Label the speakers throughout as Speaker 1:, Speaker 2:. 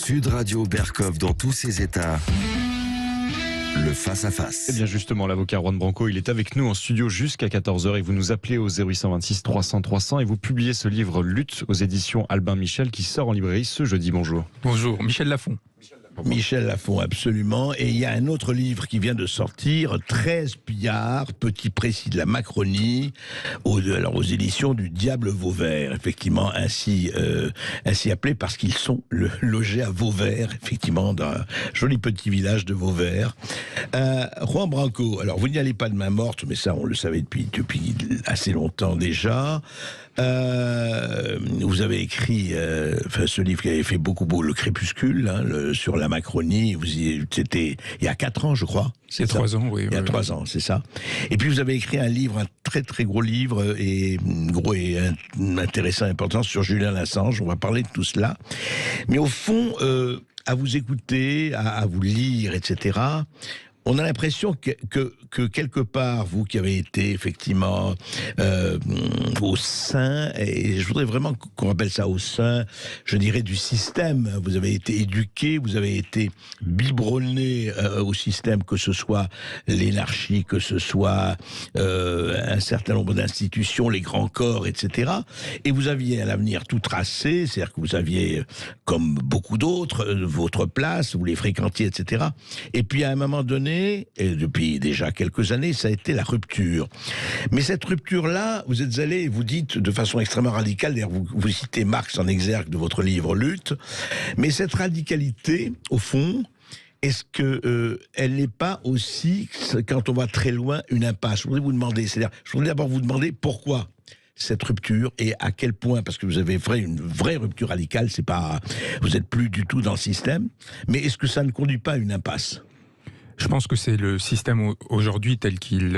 Speaker 1: Sud Radio Berkov dans tous ses états. Le face-à-face.
Speaker 2: Et bien justement, l'avocat Juan Branco, il est avec nous en studio jusqu'à 14h et vous nous appelez au 0826 300 300 et vous publiez ce livre Lutte aux éditions Albin Michel qui sort en librairie ce jeudi. Bonjour.
Speaker 3: Bonjour, Michel Lafon.
Speaker 4: Michel Lafon, absolument. Et il y a un autre livre qui vient de sortir, 13 pillards, petit précis de la Macronie, aux éditions du Diable Vauvert, effectivement, ainsi appelé parce qu'ils sont logés à Vauvert, effectivement, dans un joli petit village de Vauvert. Juan Branco, alors vous n'y allez pas de main morte, mais ça on le savait depuis assez longtemps déjà. Vous avez écrit ce livre qui avait fait beaucoup Le Crépuscule, sur la Macronie. C'était il y a 4 ans, je crois.
Speaker 3: C'est 3 ans, oui.
Speaker 4: Il y a 3 ans, c'est ça. Et puis vous avez écrit un livre, un très très gros livre, et intéressant, important, sur Julian Assange. On va parler de tout cela. Mais au fond, à vous écouter, à vous lire, etc., on a l'impression que quelque part, vous qui avez été effectivement au sein, et je voudrais vraiment qu'on appelle ça au sein, je dirais, du système. Vous avez été éduqué, vous avez été biberonné au système, que ce soit l'énarchie, que ce soit un certain nombre d'institutions, les grands corps, etc. Et vous aviez un avenir tout tracé, c'est-à-dire que vous aviez, comme beaucoup d'autres, votre place, vous les fréquentiez, etc. Et puis à un moment donné, et depuis déjà quelques années, ça a été la rupture. Mais cette rupture-là, vous êtes allé, vous dites de façon extrêmement radicale, d'ailleurs vous citez Marx en exergue de votre livre Lutte, mais cette radicalité, au fond, est-ce que elle n'est pas aussi, quand on va très loin, une impasse? Je voudrais vous demander, c'est-à-dire, je voudrais d'abord vous demander pourquoi cette rupture et à quel point, parce que vous avez une vraie rupture radicale, c'est pas, vous n'êtes plus du tout dans le système, mais est-ce que ça ne conduit pas à une impasse?
Speaker 3: Je pense que c'est le système aujourd'hui tel qu'il...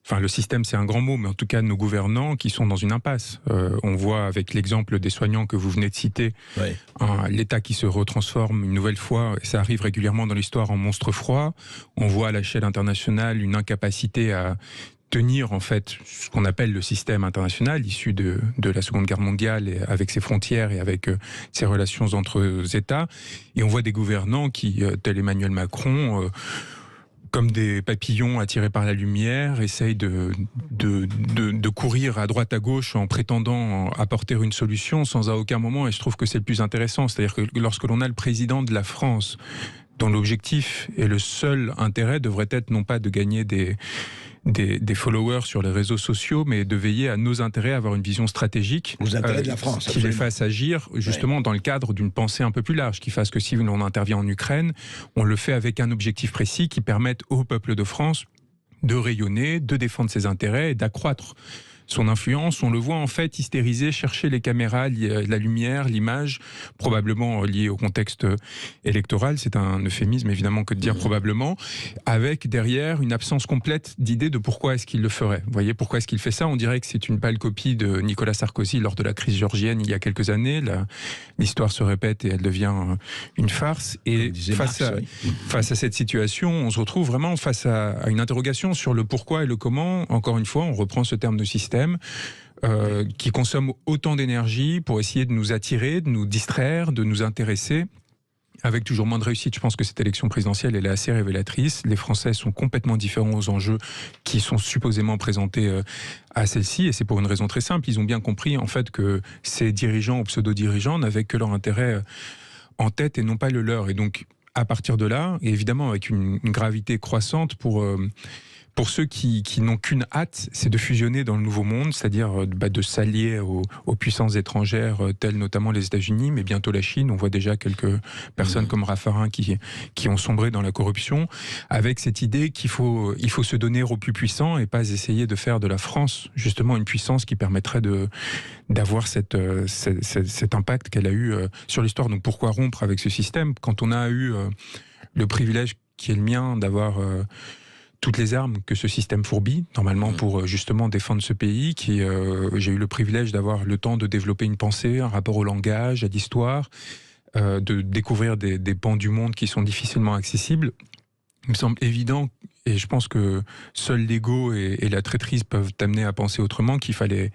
Speaker 3: Enfin, le système, c'est un grand mot, mais en tout cas, nos gouvernants qui sont dans une impasse. On voit avec l'exemple des soignants que vous venez de citer, ouais, l'État qui se retransforme une nouvelle fois, et ça arrive régulièrement dans l'histoire, en monstre froid. On voit à l'échelle internationale une incapacité à tenir en fait ce qu'on appelle le système international issu de la Seconde Guerre mondiale, et avec ses frontières et avec ses relations entre États. Et on voit des gouvernants qui, tel Emmanuel Macron, comme des papillons attirés par la lumière, essayent de courir à droite à gauche en prétendant apporter une solution sans à aucun moment, et je trouve que c'est le plus intéressant, c'est-à-dire que lorsque l'on a le président de la France, dont l'objectif et le seul intérêt devrait être non pas de gagner des followers sur les réseaux sociaux, mais de veiller à nos intérêts, à avoir une vision stratégique,
Speaker 4: aux intérêts de la France,
Speaker 3: qui les fasse agir justement, ouais, dans le cadre d'une pensée un peu plus large, qui fasse que si l'on intervient en Ukraine, on le fait avec un objectif précis qui permette au peuple de France de rayonner, de défendre ses intérêts et d'accroître son influence. On le voit en fait hystériser, chercher les caméras, la lumière, l'image, probablement liée au contexte électoral, c'est un euphémisme évidemment que de dire probablement, avec derrière une absence complète d'idée de pourquoi est-ce qu'il le ferait. Vous voyez, pourquoi est-ce qu'il fait ça? On dirait que c'est une pâle copie de Nicolas Sarkozy lors de la crise georgienne il y a quelques années. L'histoire se répète et elle devient une farce. Et face à cette situation, on se retrouve vraiment face à une interrogation sur le pourquoi et le comment. Encore une fois, on reprend ce terme de système qui consomme autant d'énergie pour essayer de nous attirer, de nous distraire, de nous intéresser, avec toujours moins de réussite. Je pense que cette élection présidentielle, elle est assez révélatrice. Les Français sont complètement différents aux enjeux qui sont supposément présentés à celle-ci, et c'est pour une raison très simple. Ils ont bien compris en fait que ces dirigeants ou pseudo-dirigeants n'avaient que leur intérêt en tête et non pas le leur. Et donc, à partir de là, et évidemment avec une gravité croissante pour ceux qui n'ont qu'une hâte, c'est de fusionner dans le nouveau monde, c'est-à-dire de s'allier aux puissances étrangères, telles notamment les États-Unis, mais bientôt la Chine. On voit déjà quelques personnes comme Raffarin qui ont sombré dans la corruption, avec cette idée qu'il faut se donner aux plus puissants et pas essayer de faire de la France justement une puissance qui permettrait d'avoir cet impact qu'elle a eu sur l'histoire. Donc pourquoi rompre avec ce système quand on a eu le privilège qui est le mien d'avoir toutes les armes que ce système fourbit, normalement pour justement défendre ce pays, j'ai eu le privilège d'avoir le temps de développer une pensée, un rapport au langage, à l'histoire, de découvrir des pans du monde qui sont difficilement accessibles. Il me semble évident et je pense que seul l'ego et la traîtrise peuvent t'amener à penser autrement, qu'il fallait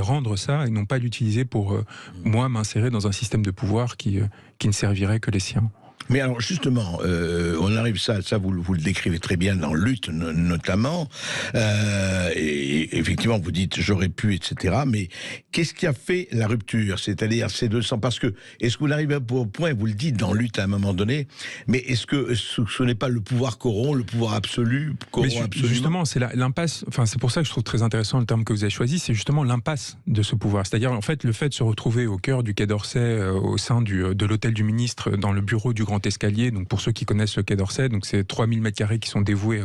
Speaker 3: rendre ça et non pas l'utiliser pour, moi, m'insérer dans un système de pouvoir qui ne servirait que les siens.
Speaker 4: Mais alors justement, on arrive ça vous le décrivez très bien dans Lutte notamment, et effectivement vous dites j'aurais pu, etc. Mais qu'est-ce qui a fait la rupture? C'est-à-dire ces 200, parce que est-ce que vous arrivez au point, vous le dites dans Lutte à un moment donné, mais est-ce que ce n'est pas le pouvoir corrompt, le pouvoir absolu corrompt absolument?
Speaker 3: Justement, c'est l'impasse. Enfin, c'est pour ça que je trouve très intéressant le terme que vous avez choisi. C'est justement l'impasse de ce pouvoir. C'est-à-dire en fait le fait de se retrouver au cœur du Quai d'Orsay, au sein de l'hôtel du ministre, dans le bureau du Grand Escalier. Donc pour ceux qui connaissent le Quai d'Orsay, donc c'est 3000 m² qui sont dévoués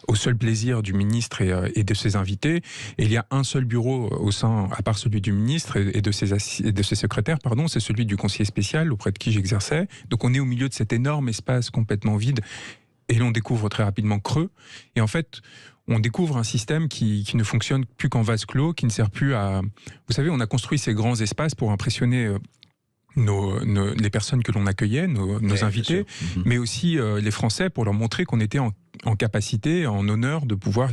Speaker 3: au seul plaisir du ministre et de ses invités. Et il y a un seul bureau au sein, à part celui du ministre et de ses secrétaires, pardon, c'est celui du conseiller spécial auprès de qui j'exerçais. Donc on est au milieu de cet énorme espace complètement vide et l'on découvre très rapidement creux. Et en fait, on découvre un système qui ne fonctionne plus qu'en vase clos, qui ne sert plus à... Vous savez, on a construit ces grands espaces pour impressionner les personnes que l'on accueillait, nos invités, mais aussi les Français, pour leur montrer qu'on était en capacité, en honneur de pouvoir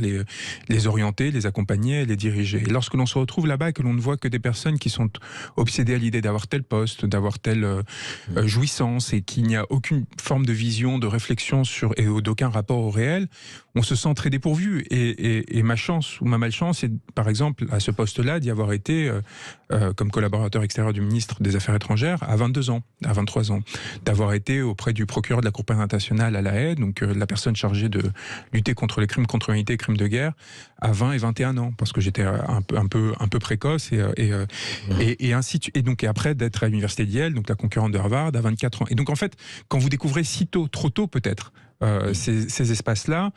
Speaker 3: les orienter, les accompagner, les diriger. Et lorsque l'on se retrouve là-bas et que l'on ne voit que des personnes qui sont obsédées à l'idée d'avoir tel poste, d'avoir telle jouissance, et qu'il n'y a aucune forme de vision, de réflexion et d'aucun rapport au réel, on se sent très dépourvu. Et ma chance ou ma malchance, c'est par exemple à ce poste-là d'y avoir été comme collaborateur extérieur du ministre des Affaires étrangères à 22 ans, à 23 ans, d'avoir été auprès du procureur de la Cour pénale internationale à La Haye, donc la personne chargée de lutter contre les crimes contre l'humanité et crimes de guerre, à 20 et 21 ans, parce que j'étais un peu précoce et ainsi et donc et après d'être à l'université de Yale, donc la concurrente de Harvard, à 24 ans. Et donc en fait, quand vous découvrez si tôt, trop tôt peut-être, ces espaces-là,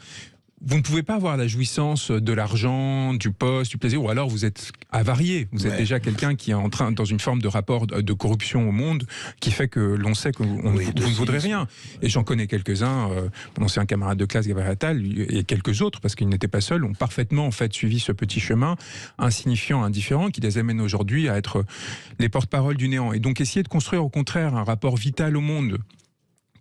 Speaker 3: vous ne pouvez pas avoir la jouissance de l'argent, du poste, du plaisir, ou alors vous êtes avarié. Vous êtes déjà quelqu'un qui est dans une forme de rapport de corruption au monde qui fait que l'on sait que vous ne vaudrez rien. Et j'en connais quelques-uns, mon ancien camarade de classe, Gabriel Attal, et quelques autres, parce qu'ils n'étaient pas seuls, ont parfaitement en fait suivi ce petit chemin insignifiant, indifférent, qui les amène aujourd'hui à être les porte-parole du néant. Et donc essayer de construire au contraire un rapport vital au monde,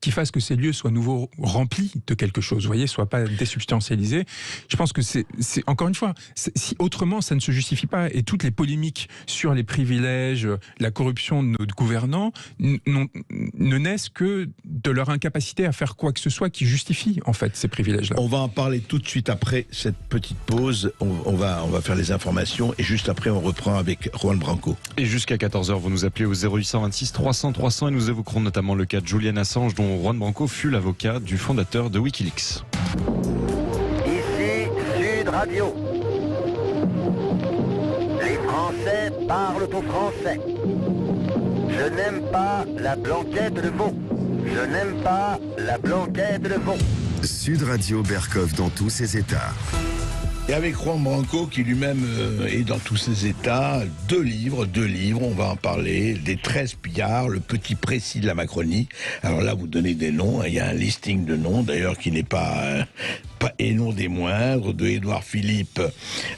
Speaker 3: qui fasse que ces lieux soient nouveau remplis de quelque chose, vous voyez, soient pas désubstantialisés. Je pense que c'est encore une fois, si autrement ça ne se justifie pas, et toutes les polémiques sur les privilèges, la corruption de nos gouvernants ne naissent que de leur incapacité à faire quoi que ce soit qui justifie en fait ces privilèges-là.
Speaker 4: On va en parler tout de suite après cette petite pause. On va faire les informations et juste après on reprend avec Juan Branco.
Speaker 2: Et jusqu'à 14h, vous nous appelez au 0826 300 300 et nous évoquerons notamment le cas de Julian Assange, dont Juan Branco fut l'avocat du fondateur de Wikileaks.
Speaker 5: Ici Sud Radio. Les Français parlent au français. Je n'aime pas la blanquette de veau. Je n'aime pas la blanquette de veau.
Speaker 1: Sud Radio Berkov dans tous ses états.
Speaker 4: Et avec Juan Branco qui lui-même est dans tous ses états, deux livres, on va en parler, des 13 pillards, le petit précis de la Macronie. Alors là, vous donnez des noms, il y a un listing de noms d'ailleurs qui n'est pas et non des moindres, de Édouard Philippe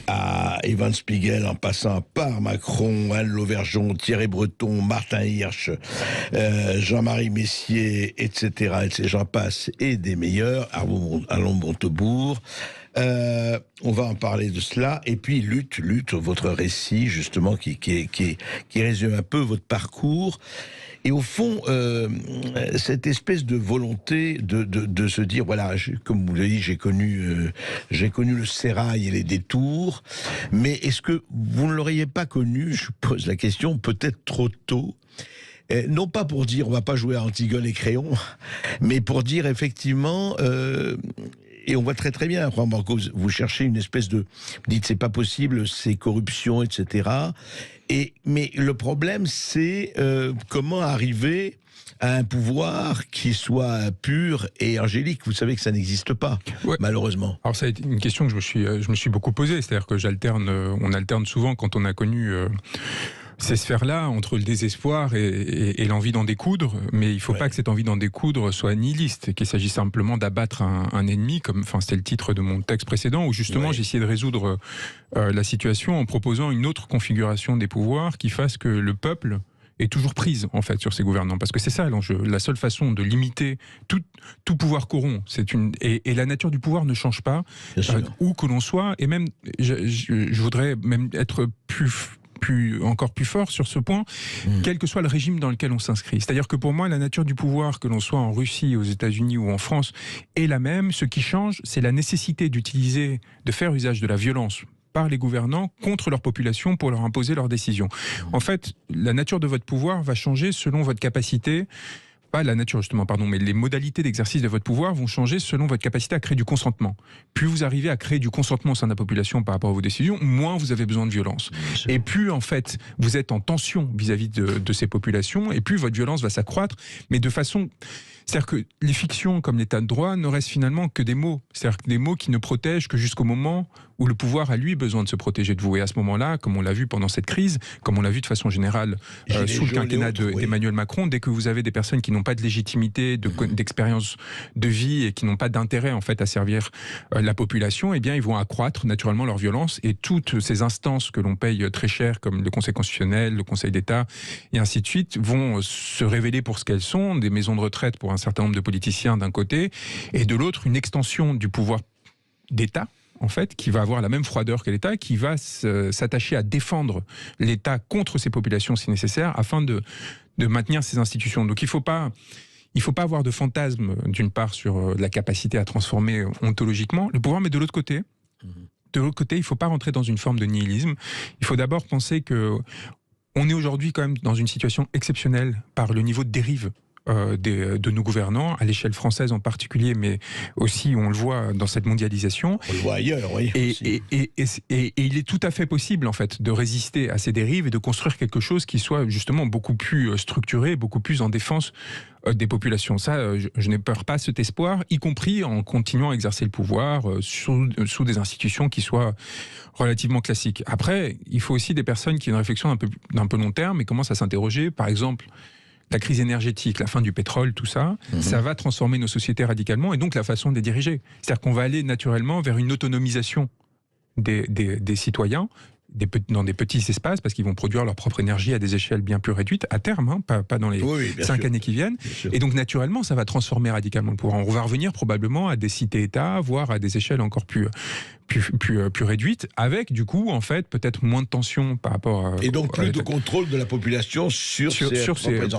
Speaker 4: à Evan Spiegel, en passant par Macron, Anne Lauvergeon, Thierry Breton, Martin Hirsch, Jean-Marie Messier, etc., j'en passe, et des meilleurs, Arnaud Montebourg. On va en parler de cela. Et puis, Lutte, votre récit, justement, qui résume un peu votre parcours. Et au fond, cette espèce de volonté de se dire, voilà, comme vous l'avez dit, j'ai connu le sérail et les détours, mais est-ce que vous ne l'auriez pas connu, je pose la question, peut-être trop tôt, non pas pour dire on va pas jouer à Antigone et Créon, mais pour dire effectivement... Et on voit très très bien, Juan Branco, vous cherchez une espèce de... Vous dites c'est pas possible, c'est corruption, etc. Mais le problème, c'est comment arriver à un pouvoir qui soit pur et angélique. Vous savez que ça n'existe pas, malheureusement.
Speaker 3: Alors ça a été une question que je me suis beaucoup posée, c'est-à-dire que on alterne souvent quand on a connu... ces sphères-là, entre le désespoir et l'envie d'en découdre, mais il ne faut pas que cette envie d'en découdre soit nihiliste, qu'il s'agisse simplement d'abattre un ennemi, comme c'était le titre de mon texte précédent, où justement j'ai essayé de résoudre la situation en proposant une autre configuration des pouvoirs qui fasse que le peuple est toujours prise en fait sur ces gouvernants, parce que c'est ça l'enjeu. La seule façon de limiter tout pouvoir corrompt, et la nature du pouvoir ne change pas, où que l'on soit, et même je voudrais même être encore plus fort sur ce point, quel que soit le régime dans lequel on s'inscrit. C'est-à-dire que pour moi, la nature du pouvoir, que l'on soit en Russie, aux États-Unis ou en France, est la même. Ce qui change, c'est la nécessité de faire usage de la violence par les gouvernants contre leur population pour leur imposer leurs décisions. En fait, la nature de votre pouvoir va changer selon votre capacité, pas la nature justement, pardon, mais les modalités d'exercice de votre pouvoir vont changer selon votre capacité à créer du consentement. Plus vous arrivez à créer du consentement au sein de la population par rapport à vos décisions, moins vous avez besoin de violence. Et plus en fait vous êtes en tension vis-à-vis de ces populations, et plus votre violence va s'accroître, mais de façon... C'est-à-dire que les fictions comme l'état de droit ne restent finalement que des mots. C'est-à-dire que des mots qui ne protègent que jusqu'au moment où le pouvoir a lui besoin de se protéger de vous. Et à ce moment-là, comme on l'a vu pendant cette crise, comme on l'a vu de façon générale sous le quinquennat d'Emmanuel Macron, dès que vous avez des personnes qui n'ont pas de légitimité, d'expérience de vie et qui n'ont pas d'intérêt en fait à servir la population, eh bien ils vont accroître naturellement leur violence, et toutes ces instances que l'on paye très cher, comme le Conseil constitutionnel, le Conseil d'État et ainsi de suite, vont se révéler pour ce qu'elles sont, des maisons de retraite pour un certain nombre de politiciens d'un côté, et de l'autre une extension du pouvoir d'État en fait, qui va avoir la même froideur que l'État, qui va s'attacher à défendre l'État contre ses populations si nécessaire, afin de maintenir ses institutions. Donc il ne faut pas avoir de fantasme d'une part sur la capacité à transformer ontologiquement le pouvoir, mais de l'autre côté, il ne faut pas rentrer dans une forme de nihilisme. Il faut d'abord penser que on est aujourd'hui quand même dans une situation exceptionnelle par le niveau de dérive de nos gouvernants, à l'échelle française en particulier, mais aussi on le voit dans cette mondialisation.
Speaker 4: On le voit ailleurs, oui.
Speaker 3: Et il est tout à fait possible en fait de résister à ces dérives et de construire quelque chose qui soit justement beaucoup plus structuré, beaucoup plus en défense des populations. Ça, je n'ai peur pas cet espoir, y compris en continuant à exercer le pouvoir sous des institutions qui soient relativement classiques. Après, il faut aussi des personnes qui aient une réflexion d'un peu long terme et commencent à s'interroger, par exemple, la crise énergétique, la fin du pétrole, tout ça, ça va transformer nos sociétés radicalement, et donc la façon de les diriger. C'est-à-dire qu'on va aller naturellement vers une autonomisation des citoyens, dans des petits espaces, parce qu'ils vont produire leur propre énergie à des échelles bien plus réduites, à terme, hein, pas dans les 5 années qui viennent. Et donc naturellement, ça va transformer radicalement le pouvoir. On va revenir probablement à des cités-États, voire à des échelles encore plus réduites, avec du coup, en fait, peut-être moins de tension par rapport à...
Speaker 4: Et donc plus de contrôle de la population sur ces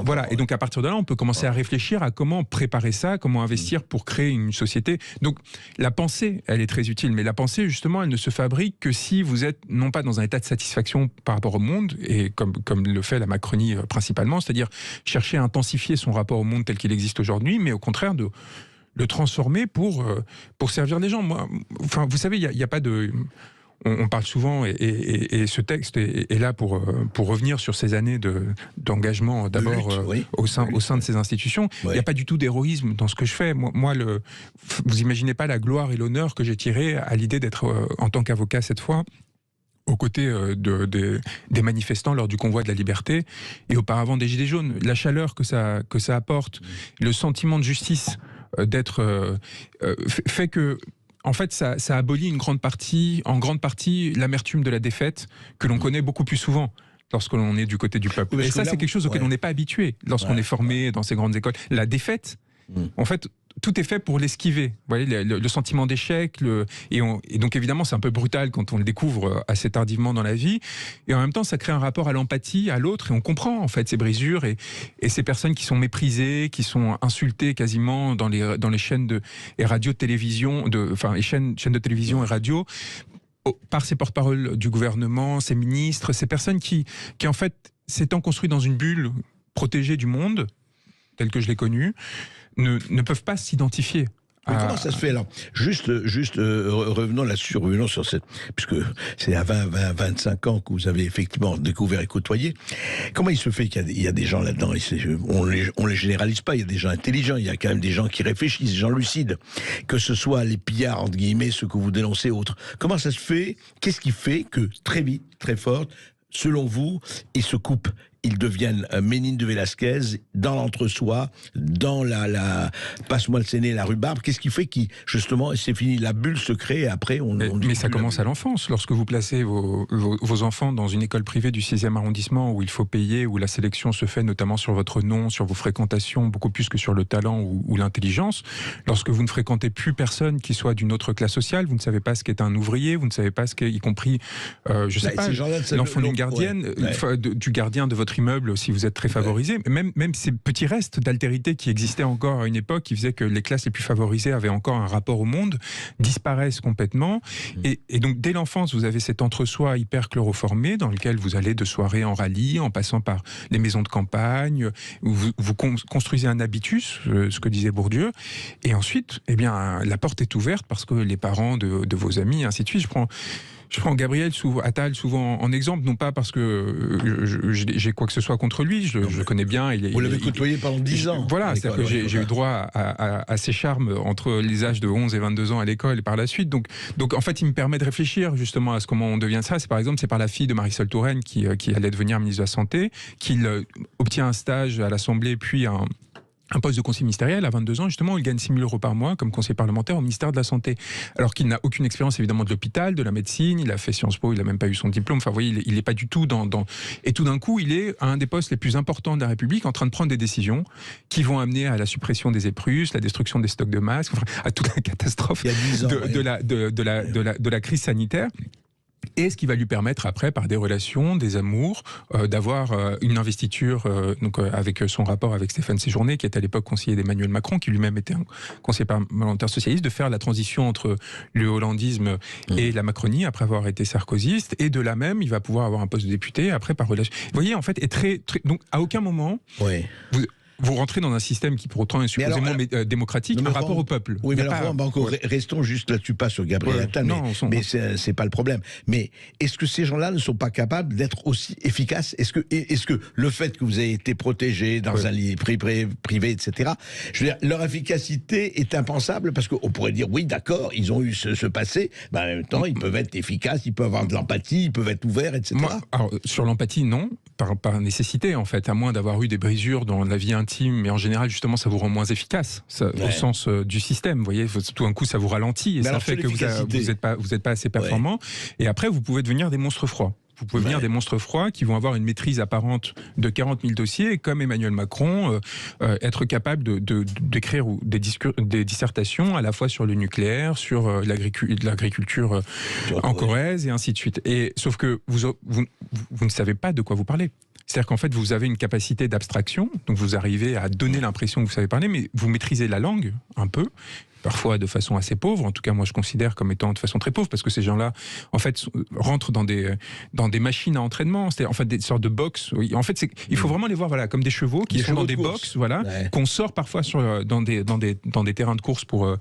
Speaker 3: voilà. Et donc à partir de là, on peut commencer à réfléchir à comment préparer ça, comment investir pour créer une société. Donc la pensée, elle est très utile, mais la pensée, justement, elle ne se fabrique que si vous êtes non pas dans un état de satisfaction par rapport au monde, et comme le fait la Macronie principalement, c'est-à-dire chercher à intensifier son rapport au monde tel qu'il existe aujourd'hui, mais au contraire de le transformer pour servir les gens. Enfin, vous savez, il y a pas de... On parle souvent, et ce texte est là pour revenir sur ces années d'engagement d'abord au sein de ces institutions. Il n'y a pas du tout d'héroïsme dans ce que je fais. Vous imaginez pas la gloire et l'honneur que j'ai tiré à l'idée d'être, en tant qu'avocat cette fois, aux côtés des manifestants lors du convoi de la liberté, et auparavant des Gilets jaunes. La chaleur que ça apporte, le sentiment de justice fait que, en fait, ça abolit en grande partie l'amertume de la défaite que l'on connaît beaucoup plus souvent lorsque l'on est du côté du peuple. Et ça, c'est quelque chose auquel on n'est pas habitué lorsqu'on est formé dans ces grandes écoles. La défaite, en fait, tout est fait pour l'esquiver. Vous voyez, le sentiment d'échec, et donc évidemment c'est un peu brutal quand on le découvre assez tardivement dans la vie, et en même temps ça crée un rapport à l'empathie, à l'autre, et on comprend en fait ces brisures et ces personnes qui sont méprisées, qui sont insultées quasiment dans les chaînes et radios de télévision, chaînes de télévision et radio, par ces porte-paroles du gouvernement, ces ministres, ces personnes qui en fait, s'étant construits dans une bulle protégée du monde tel que je l'ai connu, ne peuvent pas s'identifier.
Speaker 4: Mais comment ça se fait alors ? Juste revenons sur cette... Puisque c'est à 25 ans que vous avez effectivement découvert et côtoyé. Comment il se fait qu'il y a des gens là-dedans ? On les généralise pas, il y a des gens intelligents, il y a quand même des gens qui réfléchissent, des gens lucides. Que ce soit les pillards, entre guillemets, ceux que vous dénoncez, autres. Comment ça se fait ? Qu'est-ce qui fait que, très vite, très fort, selon vous, ils se coupent ils deviennent Ménine de Velasquez dans l'entre-soi, dans la passe-moi le séné, la rhubarbe. Qu'est-ce qui fait que, justement, c'est fini, la bulle se crée et après
Speaker 3: Mais ça commence à l'enfance. Lorsque vous placez vos enfants dans une école privée du 6e arrondissement où il faut payer, où la sélection se fait notamment sur votre nom, sur vos fréquentations, beaucoup plus que sur le talent ou l'intelligence, lorsque vous ne fréquentez plus personne qui soit d'une autre classe sociale, vous ne savez pas ce qu'est un ouvrier, vous ne savez pas ce qu'est, y compris, je sais pas, l'enfant d'une gardienne, du gardien de votre immeuble si vous êtes très favorisé, même ces petits restes d'altérité qui existaient encore à une époque, qui faisaient que les classes les plus favorisées avaient encore un rapport au monde, disparaissent complètement. Et donc dès l'enfance, vous avez cet entre-soi hyper chloroformé dans lequel vous allez de soirée en rallye, en passant par les maisons de campagne, où vous construisez un habitus, ce que disait Bourdieu, et ensuite, eh bien, la porte est ouverte parce que les parents de vos amis, ainsi de suite. Je prends Gabriel Attal souvent en exemple, non pas parce que j'ai quoi que ce soit contre lui, je le connais bien.
Speaker 4: Vous l'avez côtoyé pendant 10 ans.
Speaker 3: Voilà, c'est-à-dire que j'ai eu droit à ses charmes entre les âges de 11 et 22 ans à l'école et par la suite. Donc en fait, il me permet de réfléchir justement à comment on devient ça. C'est par la fille de Marisol Touraine qui allait devenir ministre de la Santé, qu'il obtient un stage à l'Assemblée, puis un poste de conseiller ministériel à 22 ans, justement, où il gagne 6 000 € par mois comme conseiller parlementaire au ministère de la Santé. Alors qu'il n'a aucune expérience, évidemment, de l'hôpital, de la médecine, il a fait Sciences Po, il n'a même pas eu son diplôme. Enfin, vous voyez, il n'est pas du tout dans... Et tout d'un coup, il est à un des postes les plus importants de la République, en train de prendre des décisions qui vont amener à la suppression des EPRUS, la destruction des stocks de masques, enfin, à toute la catastrophe de la crise sanitaire. Et ce qui va lui permettre après, par des relations, des amours, d'avoir une investiture avec son rapport avec Stéphane Séjourné, qui était à l'époque conseiller d'Emmanuel Macron, qui lui-même était un conseiller parlementaire socialiste, de faire la transition entre le hollandisme et la Macronie, après avoir été sarkozyste. Et de là même, il va pouvoir avoir un poste de député, après par relation. Vous voyez, en fait, donc à aucun moment... Vous rentrez dans un système qui, pour autant, est supposément démocratique, un rapport au peuple.
Speaker 4: Oui, mais alors, restons juste là-dessus, pas sur Gabriel Attal, mais c'est pas le problème. Mais est-ce que ces gens-là ne sont pas capables d'être aussi efficaces ? Est-ce que le fait que vous ayez été protégé dans un lit privé, etc., je veux dire, leur efficacité est impensable, parce qu'on pourrait dire, oui, d'accord, ils ont eu ce passé, mais en même temps, ils peuvent être efficaces, ils peuvent avoir de l'empathie, ils peuvent être ouverts, etc.
Speaker 3: Alors, sur l'empathie, non, par nécessité, en fait, à moins d'avoir eu des brisures dans la vie intime, mais en général, justement, ça vous rend moins efficace, au sens du système. Vous voyez, tout d'un coup, ça vous ralentit et ça fait que vous n'êtes pas assez performant. Et après, vous pouvez devenir des monstres froids. Vous pouvez devenir des monstres froids qui vont avoir une maîtrise apparente de 40 000 dossiers, et comme Emmanuel Macron, être capable d'écrire des dissertations à la fois sur le nucléaire, sur l'agriculture en Corrèze, et ainsi de suite. Et, sauf que vous ne savez pas de quoi vous parlez. C'est-à-dire qu'en fait, vous avez une capacité d'abstraction, donc vous arrivez à donner l'impression que vous savez parler, mais vous maîtrisez la langue un peu, parfois de façon assez pauvre. En tout cas, moi, je considère comme étant de façon très pauvre, parce que ces gens-là, en fait, rentrent dans des machines à entraînement, c'est-à-dire en fait des sortes de box. En fait, il faut vraiment les voir, comme des chevaux qui sont dans des box, qu'on sort parfois dans des terrains de course pour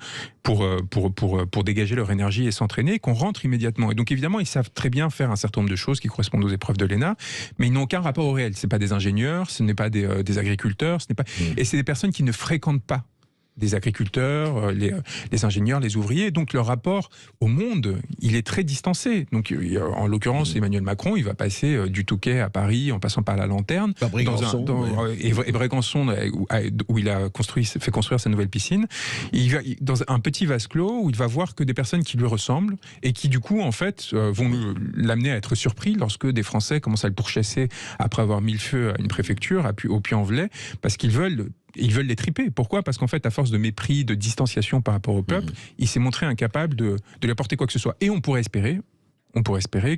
Speaker 3: dégager leur énergie et s'entraîner, et qu'on rentre immédiatement. Et donc, évidemment, ils savent très bien faire un certain nombre de choses qui correspondent aux épreuves de l'ENA, mais ils n'ont aucun rapport au réel. C'est pas des ingénieurs, ce n'est pas des agriculteurs, et c'est des personnes qui ne fréquentent pas des agriculteurs, les ingénieurs, les ouvriers. Donc leur rapport au monde, il est très distancé. Donc en l'occurrence, Emmanuel Macron, il va passer du Touquet à Paris en passant par la Lanterne, et Brégançon, où il a fait construire sa nouvelle piscine. Il va dans un petit vase clos où il va voir que des personnes qui lui ressemblent et qui du coup en fait vont l'amener à être surpris lorsque des Français commencent à le pourchasser après avoir mis le feu à une préfecture au Puy-en-Velay, parce qu'ils veulent les triper. Pourquoi ? Parce qu'en fait, à force de mépris, de distanciation par rapport au peuple, il s'est montré incapable de lui apporter quoi que ce soit. Et on pourrait espérer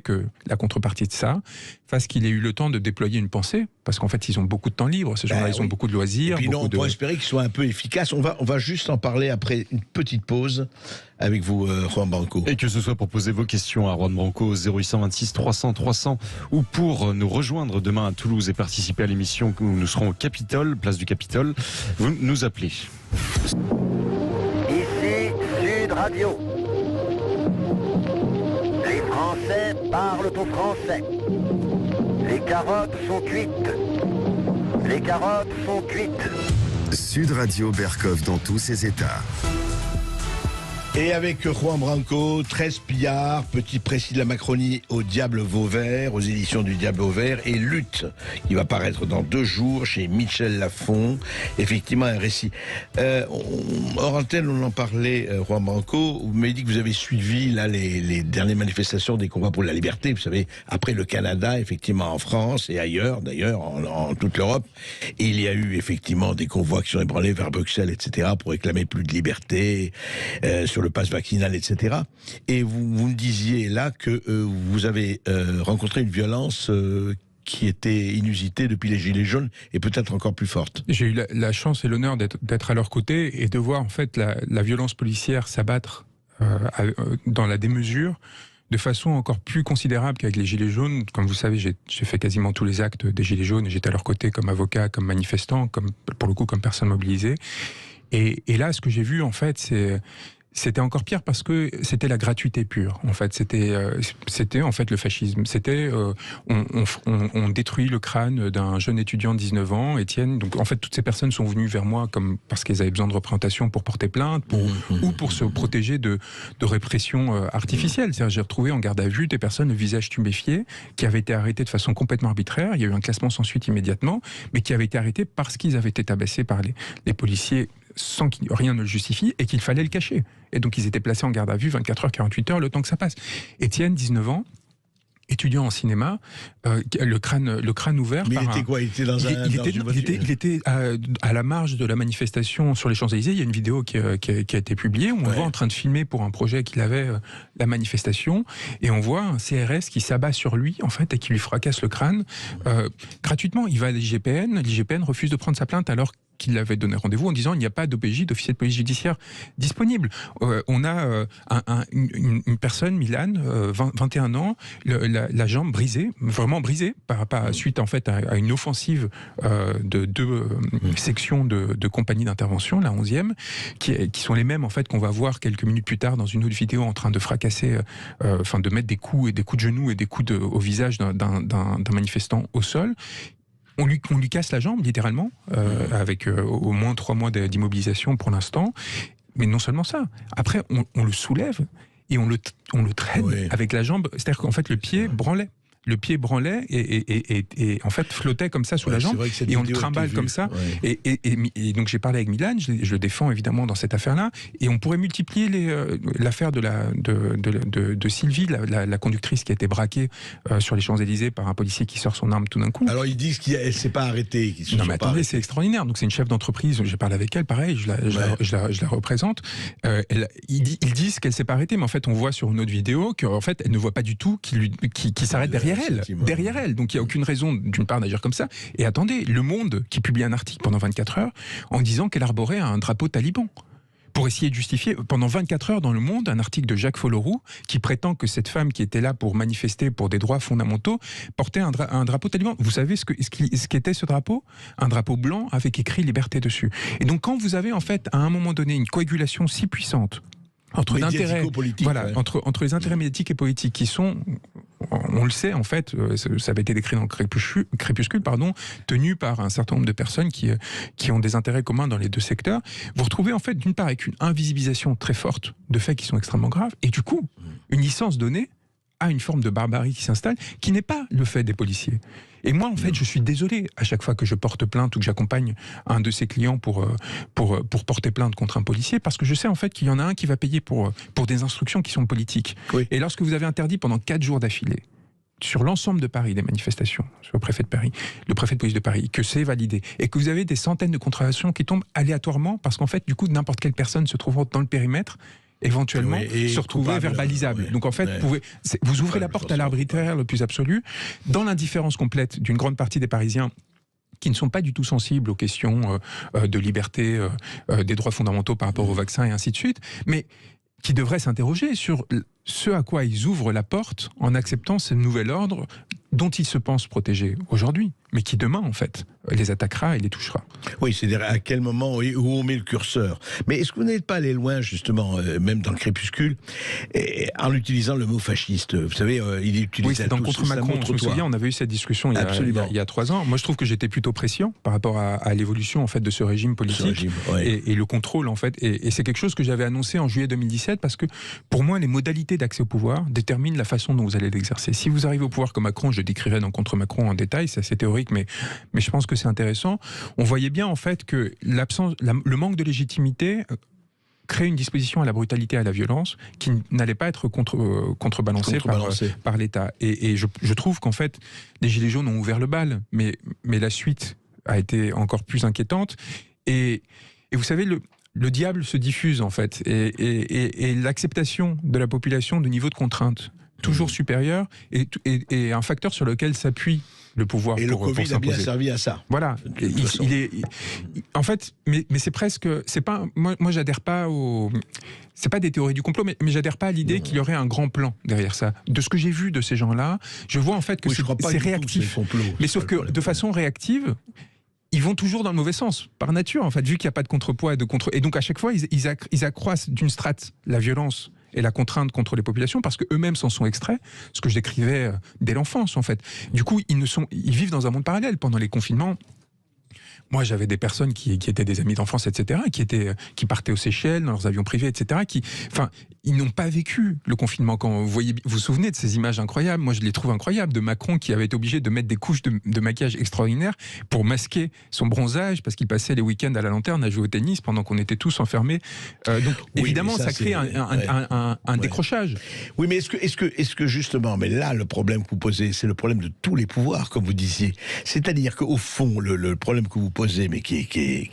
Speaker 3: que la contrepartie de ça fasse qu'il ait eu le temps de déployer une pensée, parce qu'en fait, ils ont beaucoup de temps libre, ces gens-là, ils ont beaucoup de loisirs.
Speaker 4: Et puis on pourrait espérer qu'ils soient un peu efficaces. On va juste en parler après une petite pause avec vous, Juan Branco.
Speaker 2: Et que ce soit pour poser vos questions à Juan Branco au 0826 300 300 ou pour nous rejoindre demain à Toulouse et participer à l'émission où nous serons au Capitole, place du Capitole, vous nous appelez.
Speaker 5: Ici Sud Radio. Les Français parlent au français. Les carottes sont cuites. Les carottes sont cuites.
Speaker 1: Sud Radio Berkov dans tous ses états.
Speaker 4: Et avec Juan Branco, 13 pillards, petit précis de la Macronie au Diable Vauvert, aux éditions du Diable Vauvert, et Lutte, qui va paraître dans 2 jours chez Michel Lafon. Effectivement, un récit. Hors antenne, on en parlait, Juan Branco, vous m'avez dit que vous avez suivi là les dernières manifestations des combats pour la liberté, vous savez, après le Canada, effectivement en France et ailleurs, d'ailleurs, en toute l'Europe. Et il y a eu effectivement des convois qui sont ébranlés vers Bruxelles, etc., pour réclamer plus de liberté, sur le pass vaccinal, etc. Et vous me disiez là que vous avez rencontré une violence qui était inusitée depuis les Gilets jaunes et peut-être encore plus forte.
Speaker 3: J'ai eu la chance et l'honneur d'être à leur côté et de voir en fait la violence policière s'abattre dans la démesure de façon encore plus considérable qu'avec les Gilets jaunes. Comme vous savez, j'ai fait quasiment tous les actes des Gilets jaunes et j'étais à leur côté comme avocat, comme manifestant, pour le coup comme personne mobilisée. Et là, ce que j'ai vu en fait, c'était encore pire parce que c'était la gratuité pure. En fait, c'était en fait le fascisme. C'était on détruit le crâne d'un jeune étudiant de 19 ans, Étienne. Donc en fait, toutes ces personnes sont venues vers moi comme parce qu'elles avaient besoin de représentation pour porter plainte, ou pour se protéger de répression artificielle. C'est-à-dire, j'ai retrouvé en garde à vue des personnes le visage tuméfié qui avaient été arrêtées de façon complètement arbitraire. Il y a eu un classement sans suite immédiatement, mais qui avaient été arrêtés parce qu'ils avaient été tabassés par les policiers sans que rien ne le justifie et qu'il fallait le cacher. Et donc ils étaient placés en garde à vue 24 heures, 48 heures, le temps que ça passe. Étienne, 19 ans, étudiant en cinéma, le crâne ouvert.
Speaker 4: Mais il était quoi? Il était dans
Speaker 3: il était à la marge de la manifestation sur les Champs-Élysées. Il y a une vidéo qui a été publiée où on le voit en train de filmer pour un projet qu'il avait, la manifestation, et on voit un CRS qui s'abat sur lui en fait et qui lui fracasse le crâne gratuitement. Il va à l'IGPN refuse de prendre sa plainte alors qu'il avait donné rendez-vous en disant il n'y a pas d'OPJ, d'officier de police judiciaire disponible. On a une personne, Milan, 21 ans, la jambe brisée, vraiment brisée, suite en fait à une offensive de 2 sections de compagnie d'intervention, la 11e, qui sont les mêmes en fait qu'on va voir quelques minutes plus tard dans une autre vidéo en train de fracasser, de mettre des coups de genoux et des coups au visage d'un manifestant au sol. On lui casse la jambe, littéralement, avec au moins 3 mois d'immobilisation pour l'instant. Mais non seulement ça. Après, on le soulève et on le traîne avec la jambe. C'est-à-dire qu'en fait, le pied branlait. Le pied branlait et en fait flottait comme ça sous la jambe, et on le trimballe comme ça. Et donc j'ai parlé avec Milan, je le défends évidemment dans cette affaire-là, et on pourrait multiplier l'affaire de Sylvie, la conductrice qui a été braquée sur les Champs-Élysées par un policier qui sort son arme tout d'un coup.
Speaker 4: Alors ils disent qu'elle ne s'est pas arrêtée.
Speaker 3: Non mais attendez, c'est extraordinaire. Donc c'est une chef d'entreprise, j'ai parlé avec elle, pareil, je la représente. Ils disent qu'elle ne s'est pas arrêtée, mais en fait on voit sur une autre vidéo qu'en fait elle ne voit pas du tout qui s'arrête derrière elle. Donc il n'y a aucune raison d'une part d'agir comme ça. Et attendez, Le Monde qui publie un article pendant 24 heures en disant qu'elle arborait un drapeau taliban. Pour essayer de justifier, pendant 24 heures dans Le Monde, un article de Jacques Folloroux qui prétend que cette femme qui était là pour manifester pour des droits fondamentaux portait un drapeau taliban. Vous savez ce qu'était ce drapeau? Un drapeau blanc avec écrit liberté dessus. Et donc quand vous avez en fait à un moment donné une coagulation si puissante entre les intérêts médiatiques et politiques qui sont, on le sait en fait, ça avait été décrit dans Crépuscule, tenu par un certain nombre de personnes qui ont des intérêts communs dans les 2 secteurs. Vous retrouvez en fait d'une part avec une invisibilisation très forte de faits qui sont extrêmement graves, et du coup une licence donnée à une forme de barbarie qui s'installe, qui n'est pas le fait des policiers. Et moi, en fait, je suis désolé à chaque fois que je porte plainte ou que j'accompagne un de ses clients pour porter plainte contre un policier, parce que je sais en fait qu'il y en a un qui va payer pour des instructions qui sont politiques. Oui. Et lorsque vous avez interdit pendant 4 jours d'affilée, sur l'ensemble de Paris, des manifestations, sur le préfet de Paris, le préfet de police de Paris, que c'est validé, et que vous avez des centaines de contraventions qui tombent aléatoirement, parce qu'en fait, du coup, n'importe quelle personne se trouvant dans le périmètre éventuellement se retrouver verbalisable. Donc en fait, vous ouvrez la porte à l'arbitraire le plus absolu, dans l'indifférence complète d'une grande partie des Parisiens qui ne sont pas du tout sensibles aux questions de liberté, des droits fondamentaux par rapport au vaccin et ainsi de suite, mais qui devraient s'interroger sur ce à quoi ils ouvrent la porte en acceptant ce nouvel ordre dont il se pense protégé aujourd'hui, mais qui demain, en fait, les attaquera et les touchera.
Speaker 4: Oui, c'est-à-dire à quel moment où on met le curseur. Mais est-ce que vous n'êtes pas allé loin, justement, même dans le crépuscule, en utilisant le mot fasciste? Vous savez, il est utilisé.
Speaker 3: Oui, c'est dans Contre Macron, je me souviens, on avait eu cette discussion il y a 3 ans. Moi, je trouve que j'étais plutôt prescient par rapport à l'évolution, en fait, de ce régime politique et le contrôle, en fait. Et c'est quelque chose que j'avais annoncé en juillet 2017, parce que, pour moi, les modalités d'accès au pouvoir déterminent la façon dont vous allez l'exercer. Si vous arrivez au pouvoir comme Macron, je décrirai dans Contre Macron en détail, c'est assez théorique, mais je pense que c'est intéressant. On voyait bien en fait que le manque de légitimité crée une disposition à la brutalité et à la violence qui n'allait pas être contrebalancée par l'État. Et je trouve qu'en fait, les Gilets jaunes ont ouvert le bal, mais la suite a été encore plus inquiétante. Et vous savez, le diable se diffuse en fait, et l'acceptation de la population de niveau de contrainte toujours supérieur et un facteur sur lequel s'appuie le pouvoir.
Speaker 4: Et
Speaker 3: pour
Speaker 4: le Covid a bien servi à ça.
Speaker 3: Voilà. En fait, mais c'est presque, c'est pas, moi j'adhère pas c'est pas des théories du complot, mais j'adhère pas à l'idée qu'il y aurait un grand plan derrière ça. De ce que j'ai vu de ces gens-là, je vois en fait que c'est réactif. Mais sauf que de façon réactive, ils vont toujours dans le mauvais sens, par nature, en fait, vu qu'il n'y a pas de contrepoids et donc à chaque fois, ils accroissent d'une strate la violence et la contrainte contre les populations, parce qu'eux-mêmes s'en sont extraits, ce que je décrivais dès l'enfance, en fait. Du coup, ils vivent dans un monde parallèle. Pendant les confinements, moi, j'avais des personnes qui étaient des amis d'enfance, etc., qui partaient aux Seychelles, dans leurs avions privés, etc., ils n'ont pas vécu le confinement. Quand vous vous souvenez de ces images incroyables, moi je les trouve incroyables, de Macron qui avait été obligé de mettre des couches de maquillage extraordinaires pour masquer son bronzage, parce qu'il passait les week-ends à la lanterne à jouer au tennis pendant qu'on était tous enfermés. Donc évidemment, ça crée un décrochage.
Speaker 4: Oui, mais est-ce que justement, mais là, le problème que vous posez, c'est le problème de tous les pouvoirs, comme vous disiez. C'est-à-dire qu'au fond, le problème que vous posez, mais qui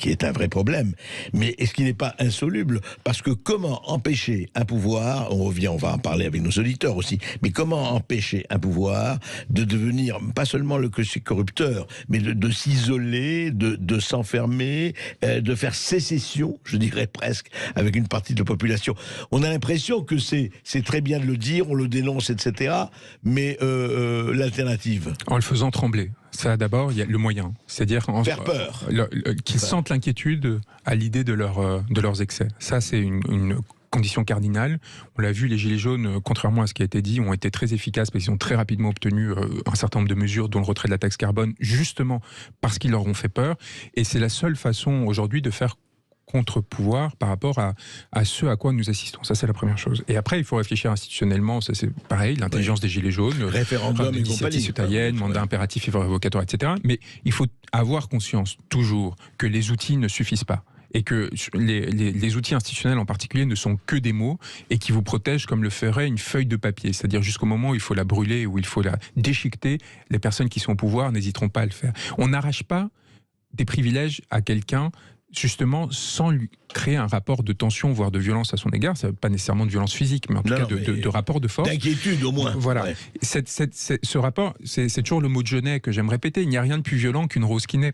Speaker 4: est un vrai problème, mais est-ce qu'il n'est pas insoluble? Parce que comment empêcher un pouvoir, on va en parler avec nos auditeurs aussi, mais comment empêcher un pouvoir de devenir pas seulement le corrupteur, mais de s'isoler, de s'enfermer, de faire sécession, je dirais presque, avec une partie de la population. On a l'impression que c'est très bien de le dire, on le dénonce, etc., mais l'alternative?
Speaker 3: En le faisant trembler. Ça, d'abord, il y a le moyen, c'est-à-dire
Speaker 4: faire peur,
Speaker 3: qu'ils sentent l'inquiétude à l'idée de leurs excès. Ça, c'est une condition cardinale. On l'a vu, les Gilets jaunes, contrairement à ce qui a été dit, ont été très efficaces parce qu'ils ont très rapidement obtenu un certain nombre de mesures, dont le retrait de la taxe carbone, justement parce qu'ils leur ont fait peur. Et c'est la seule façon aujourd'hui de faire contre-pouvoir par rapport à ce à quoi nous assistons. Ça, c'est la première chose. Et après, il faut réfléchir institutionnellement. Ça, c'est pareil, l'intelligence des Gilets jaunes,
Speaker 4: référendum,
Speaker 3: initiative citoyenne, mandat impératif et révocatoire, etc. Mais il faut avoir conscience, toujours, que les outils ne suffisent pas. Et que les outils institutionnels en particulier ne sont que des mots et qui vous protègent comme le ferait une feuille de papier. C'est-à-dire jusqu'au moment où il faut la brûler, où il faut la déchiqueter, les personnes qui sont au pouvoir n'hésiteront pas à le faire. On n'arrache pas des privilèges à quelqu'un justement sans lui créer un rapport de tension, voire de violence à son égard. Ça ne veut pas nécessairement de violence physique, mais en tout cas de rapport de force.
Speaker 4: D'inquiétude au moins.
Speaker 3: Voilà. Ouais. Ce rapport, c'est toujours le mot de Genet que j'aime répéter, il n'y a rien de plus violent qu'une rose qui naît.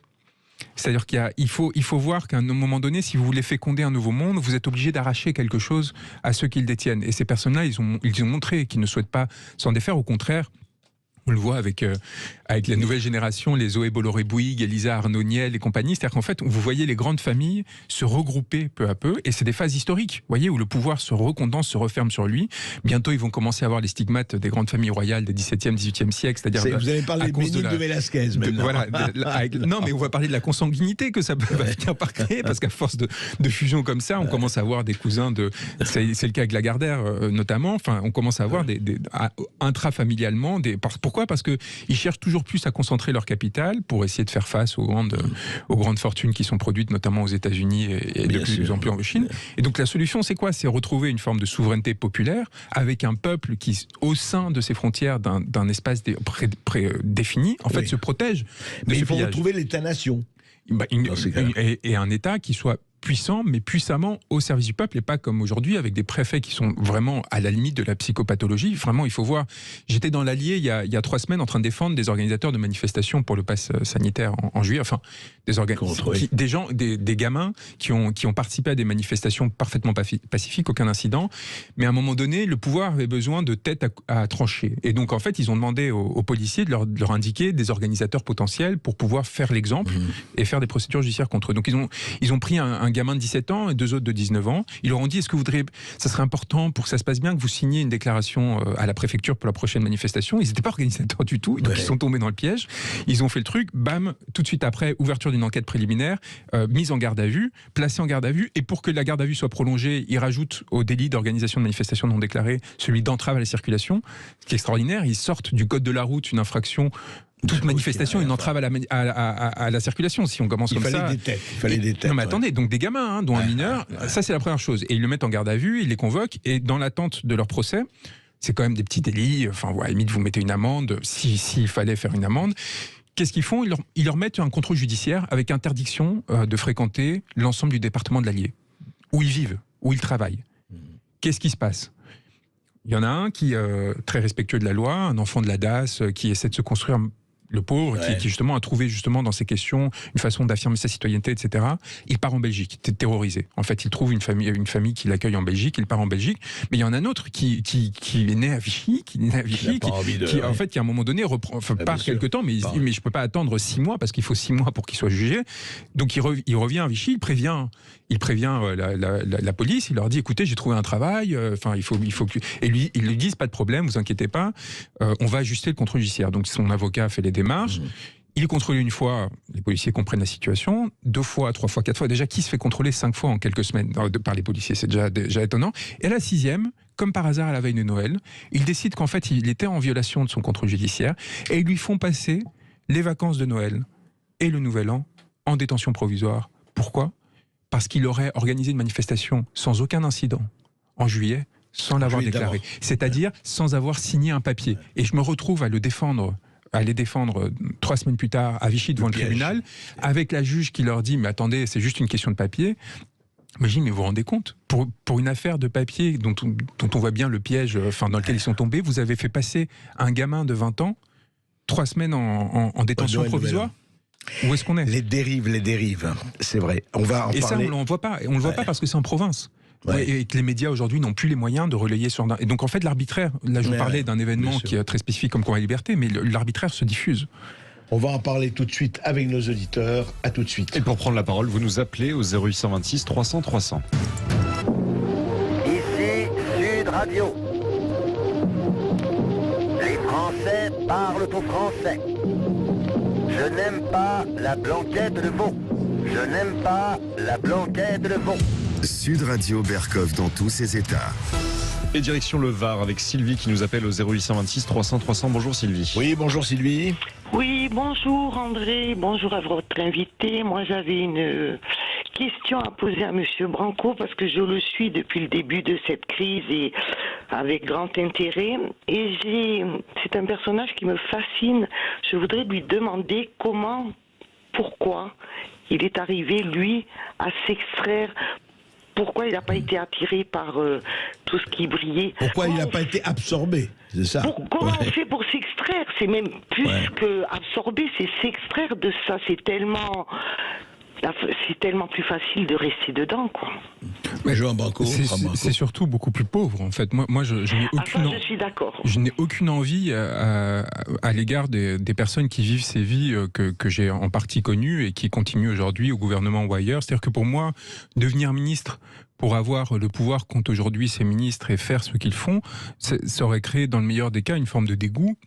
Speaker 3: C'est-à-dire qu'il faut voir qu'à un moment donné, si vous voulez féconder un nouveau monde, vous êtes obligé d'arracher quelque chose à ceux qui le détiennent. Et ces personnes-là, ils ont montré qu'ils ne souhaitent pas s'en défaire. Au contraire, on le voit avec la nouvelle génération, les Zoé Bolloré-Bouygues, Elisa Arnaud-Niel et compagnie. C'est-à-dire qu'en fait, vous voyez les grandes familles se regrouper peu à peu, et c'est des phases historiques, vous voyez, où le pouvoir se recondense, se referme sur lui. Bientôt, ils vont commencer à avoir les stigmates des grandes familles royales des XVIIe, XVIIIe siècle, c'est-à-dire...
Speaker 4: Vous allez parler de Bénigne de Velasquez, maintenant.
Speaker 3: Voilà, non, mais on va parler de la consanguinité que ça peut finir par créer, parce qu'à force de fusion comme ça, on commence à avoir des cousins c'est le cas avec Lagardère, notamment. Enfin, on commence à avoir intrafamilialement Pourquoi ? Parce qu'ils cherchent toujours plus à concentrer leur capital pour essayer de faire face aux grandes fortunes qui sont produites notamment aux États-Unis et de plus en plus en Chine. Et donc la solution, c'est quoi ? C'est retrouver une forme de souveraineté populaire avec un peuple qui, au sein de ses frontières d'un espace défini, en fait, se protège.
Speaker 4: Mais il faut retrouver l'État-nation.
Speaker 3: Et un État qui soit puissant, mais puissamment au service du peuple et pas comme aujourd'hui avec des préfets qui sont vraiment à la limite de la psychopathologie. Vraiment, il faut voir. J'étais dans l'Allier il y a 3 semaines en train de défendre des organisateurs de manifestations pour le pass sanitaire en juillet. Enfin, des gamins qui ont participé à des manifestations parfaitement pacifiques, aucun incident. Mais à un moment donné, le pouvoir avait besoin de têtes à trancher. Et donc, en fait, ils ont demandé aux policiers de leur indiquer des organisateurs potentiels pour pouvoir faire l'exemple et faire des procédures judiciaires contre eux. Donc, ils ont pris un gamin de 17 ans et 2 autres de 19 ans. Ils leur ont dit, est-ce que ça serait important pour que ça se passe bien que vous signiez une déclaration à la préfecture pour la prochaine manifestation. Ils n'étaient pas organisateurs du tout, donc ils sont tombés dans le piège. Ils ont fait le truc, bam, tout de suite après, ouverture d'une enquête préliminaire, mise en garde à vue, placée en garde à vue, et pour que la garde à vue soit prolongée, ils rajoutent au délit d'organisation de manifestation non déclarée celui d'entrave à la circulation. Ce qui est extraordinaire, ils sortent du code de la route une infraction. Toute manifestation, une entrave à la circulation. Si on commence comme ça,
Speaker 4: il fallait des têtes.
Speaker 3: Non, mais attendez, donc des gamins, dont un mineur, ça c'est la première chose. Et ils le mettent en garde à vue, ils les convoquent, et dans l'attente de leur procès, c'est quand même des petits délits. Enfin, à la limite, vous mettez une amende, s'il fallait faire une amende. Qu'est-ce qu'ils font ? Ils leur mettent un contrôle judiciaire avec interdiction de fréquenter l'ensemble du département de l'Allier, où ils vivent, où ils travaillent. Qu'est-ce qui se passe ? Il y en a un qui est très respectueux de la loi, un enfant de la DAS, qui essaie de se construire, le pauvre, qui justement a trouvé justement dans ces questions une façon d'affirmer sa citoyenneté, etc. Il part en Belgique, terrorisé. En fait, il trouve une famille qui l'accueille en Belgique, il part en Belgique. Mais il y en a un autre qui est né à Vichy, qui en fait, qui à un moment donné part quelque temps, mais il se dit, mais je peux pas attendre 6 mois parce qu'il faut 6 mois pour qu'il soit jugé. Donc il revient à Vichy, il prévient la police, il leur dit, écoutez, j'ai trouvé un travail, il faut que... Et lui, ils lui disent, pas de problème, vous inquiétez pas, on va ajuster le contrôle judiciaire. Donc son avocat fait les démarches. Il est contrôlé une fois, les policiers comprennent la situation, 2 fois, 3 fois, 4 fois. Déjà, qui se fait contrôler 5 fois en quelques semaines par les policiers, c'est déjà étonnant. Et à la 6e, comme par hasard à la veille de Noël, il décide qu'en fait, il était en violation de son contrôle judiciaire et ils lui font passer les vacances de Noël et le Nouvel An en détention provisoire. Pourquoi ? Parce qu'il aurait organisé une manifestation sans aucun incident en juillet, sans l'avoir déclaré. C'est-à-dire sans avoir signé un papier. Et je me retrouve à les défendre 3 semaines plus tard à Vichy devant le tribunal, avec la juge qui leur dit, mais attendez, c'est juste une question de papier. Mais je dis, mais vous vous rendez compte, pour une affaire de papier dont on voit bien le piège dans lequel ils sont tombés, vous avez fait passer un gamin de 20 ans 3 semaines en détention provisoire. Où est-ce qu'on est ?
Speaker 4: Les dérives, c'est vrai. On va en parler.
Speaker 3: Et ça, on ne le voit pas. Et on ne le voit pas parce que c'est en province. Et que les médias aujourd'hui n'ont plus les moyens de relayer sur... Et donc en fait l'arbitraire, là je vous parlais d'un événement qui est très spécifique comme Combat et Liberté, mais l'arbitraire se diffuse.
Speaker 4: On va en parler tout de suite avec nos auditeurs, à tout de suite.
Speaker 2: Et pour prendre la parole, vous nous appelez au 0826 300 300.
Speaker 5: Ici Sud Radio. Les Français parlent au français. Je n'aime pas la blanquette de veau. Je n'aime pas la blanquette de veau.
Speaker 1: Sud Radio Berkov dans tous ses états.
Speaker 2: Et direction le Var avec Sylvie qui nous appelle au 0826 300 300. Bonjour Sylvie.
Speaker 4: Oui, bonjour Sylvie.
Speaker 6: Oui, bonjour André, bonjour à votre invité. Moi j'avais une question à poser à Monsieur Branco parce que je le suis depuis le début de cette crise et avec grand intérêt. Et c'est un personnage qui me fascine. Je voudrais lui demander pourquoi il est arrivé, lui, à s'extraire. Pourquoi il n'a pas été attiré par tout ce qui brillait ?
Speaker 4: Pourquoi il n'a pas été absorbé ? C'est ça.
Speaker 6: Comment on fait pour s'extraire ? C'est même plus que absorber, c'est s'extraire de ça. C'est tellement plus facile de rester dedans, quoi.
Speaker 4: Mais Joan Branco,
Speaker 3: c'est surtout beaucoup plus pauvre, en fait. Moi, je n'ai aucune.
Speaker 6: Je suis d'accord.
Speaker 3: Je n'ai aucune envie à l'égard des personnes qui vivent ces vies que j'ai en partie connues et qui continuent aujourd'hui au gouvernement ou ailleurs. C'est-à-dire que pour moi, devenir ministre pour avoir le pouvoir qu'ont aujourd'hui ces ministres et faire ce qu'ils font, ça aurait créé, dans le meilleur des cas, une forme de dégoût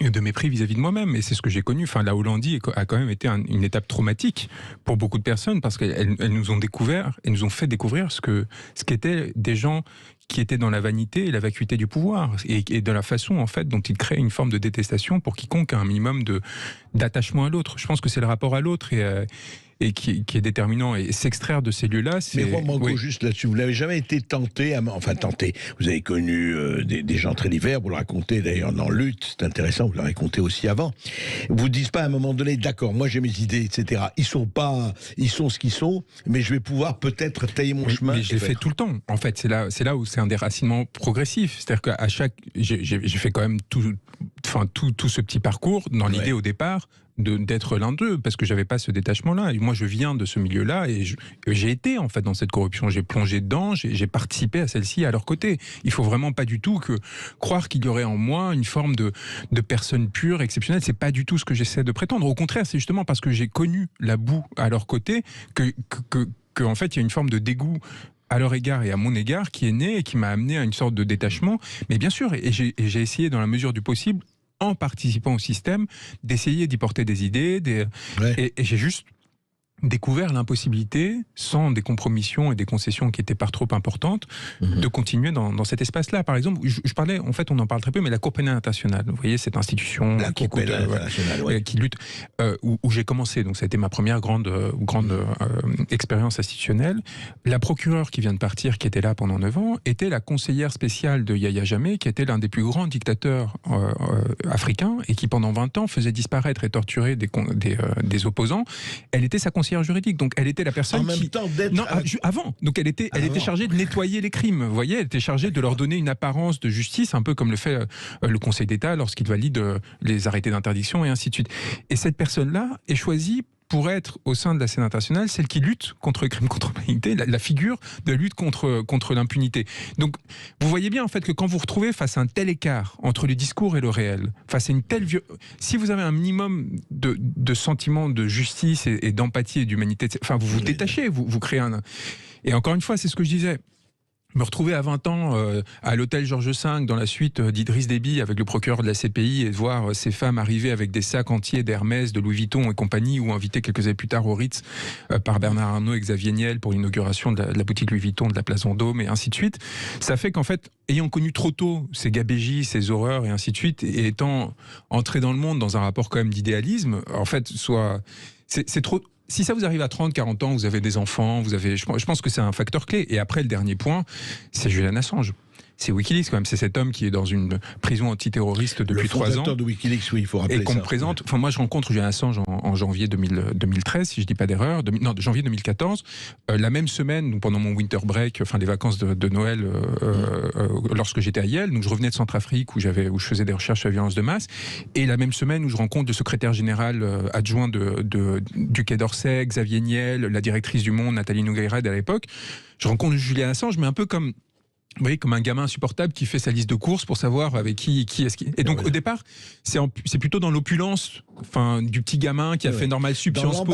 Speaker 3: et de mépris vis-à-vis de moi-même. Et c'est ce que j'ai connu. Enfin, la Hollandie a quand même été une étape traumatique pour beaucoup de personnes parce qu'elles nous ont découvert et nous ont fait découvrir ce qu'étaient des gens qui étaient dans la vanité et la vacuité du pouvoir et de la façon en fait dont ils créent une forme de détestation pour quiconque a un minimum d'attachement à l'autre. Je pense que c'est le rapport à l'autre et qui est déterminant. Et s'extraire de ces lieux-là, c'est...
Speaker 4: Mais Juan Branco,
Speaker 3: oui.
Speaker 4: juste là-dessus, vous n'avez jamais été tenté, vous avez connu des gens très divers, vous le racontez d'ailleurs dans Lutte, c'est intéressant, vous le racontez aussi avant. Vous ne dites pas à un moment donné, d'accord, moi j'ai mes idées, etc. Ils sont ce qu'ils sont, mais je vais pouvoir peut-être tailler mon chemin.
Speaker 3: Mais je l'ai fait tout le temps. En fait, c'est là où c'est un déracinement progressif. C'est-à-dire qu'à j'ai fait quand même tout ce petit parcours dans l'idée au départ d'être l'un d'eux, parce que j'avais pas ce détachement-là. Et moi, je viens de ce milieu-là et j'ai été en fait dans cette corruption. J'ai plongé dedans, j'ai participé à celle-ci à leur côté. Il faut vraiment pas du tout croire qu'il y aurait en moi une forme de personne pure, exceptionnelle. C'est pas du tout ce que j'essaie de prétendre. Au contraire, c'est justement parce que j'ai connu la boue à leur côté que en fait, il y a une forme de dégoût à leur égard et à mon égard qui est né et qui m'a amené à une sorte de détachement. Mais bien sûr, et j'ai essayé dans la mesure du possible, en participant au système, d'essayer d'y porter des idées, et j'ai juste découvert l'impossibilité, sans des compromissions et des concessions qui étaient par trop importantes, de continuer dans cet espace-là. Par exemple, je parlais, en fait, on en parle très peu, mais la Cour pénale internationale, vous voyez, cette institution qui lutte, où j'ai commencé, donc ça a été ma première grande expérience institutionnelle. La procureure qui vient de partir, qui était là pendant 9 ans, était la conseillère spéciale de Yahya Jammeh, qui était l'un des plus grands dictateurs africains, et qui pendant 20 ans faisait disparaître et torturer des opposants. Elle était sa conseillère juridique, donc elle était la personne avant. Donc elle était chargée de nettoyer les crimes. Vous voyez, elle était chargée de leur donner une apparence de justice, un peu comme le fait le Conseil d'État lorsqu'il valide les arrêtés d'interdiction et ainsi de suite. Et cette personne-là est choisie pour être au sein de la scène internationale celle qui lutte contre les crimes contre l'humanité, la figure de lutte contre l'impunité. Donc vous voyez bien en fait que quand vous vous retrouvez face à un tel écart entre le discours et le réel, face à une telle si vous avez un minimum de sentiment de justice et d'empathie et d'humanité, enfin vous vous détachez, vous créez un... Et encore une fois, c'est ce que je disais, me retrouver à 20 ans à l'hôtel Georges V dans la suite d'Idriss Déby avec le procureur de la CPI et de voir ces femmes arriver avec des sacs entiers d'Hermès, de Louis Vuitton et compagnie, ou invitées quelques années plus tard au Ritz par Bernard Arnault et Xavier Niel pour l'inauguration de la boutique Louis Vuitton de la place Vendôme et ainsi de suite. Ça fait qu'en fait, ayant connu trop tôt ces gabégies, ces horreurs et ainsi de suite, et étant entré dans le monde dans un rapport quand même d'idéalisme, en fait, c'est trop... Si ça vous arrive à 30, 40 ans, vous avez des enfants, je pense que c'est un facteur clé. Et après, le dernier point, c'est Julian Assange. C'est Wikileaks quand même, c'est cet homme qui est dans une prison antiterroriste depuis 3 ans. Le fondateur
Speaker 4: de Wikileaks, oui, il faut rappeler ça.
Speaker 3: Et qu'on me présente, enfin moi je rencontre Julian Assange en janvier 2013, si je dis pas d'erreur, janvier 2014. La même semaine, donc pendant mon winter break, enfin les vacances de Noël, lorsque j'étais à Yale, donc je revenais de Centrafrique où je faisais des recherches sur la violence de masse, et la même semaine où je rencontre le secrétaire général adjoint du Quai d'Orsay, Xavier Niel, la directrice du Monde, Nathalie Nougayrad à l'époque, je rencontre Julian Assange, mais un peu comme... Vous voyez, comme un gamin insupportable qui fait sa liste de courses pour savoir avec qui est-ce qui... Et donc, au départ, c'est plutôt dans l'opulence, enfin, du petit gamin qui a fait Normal Sup, Sciences Po,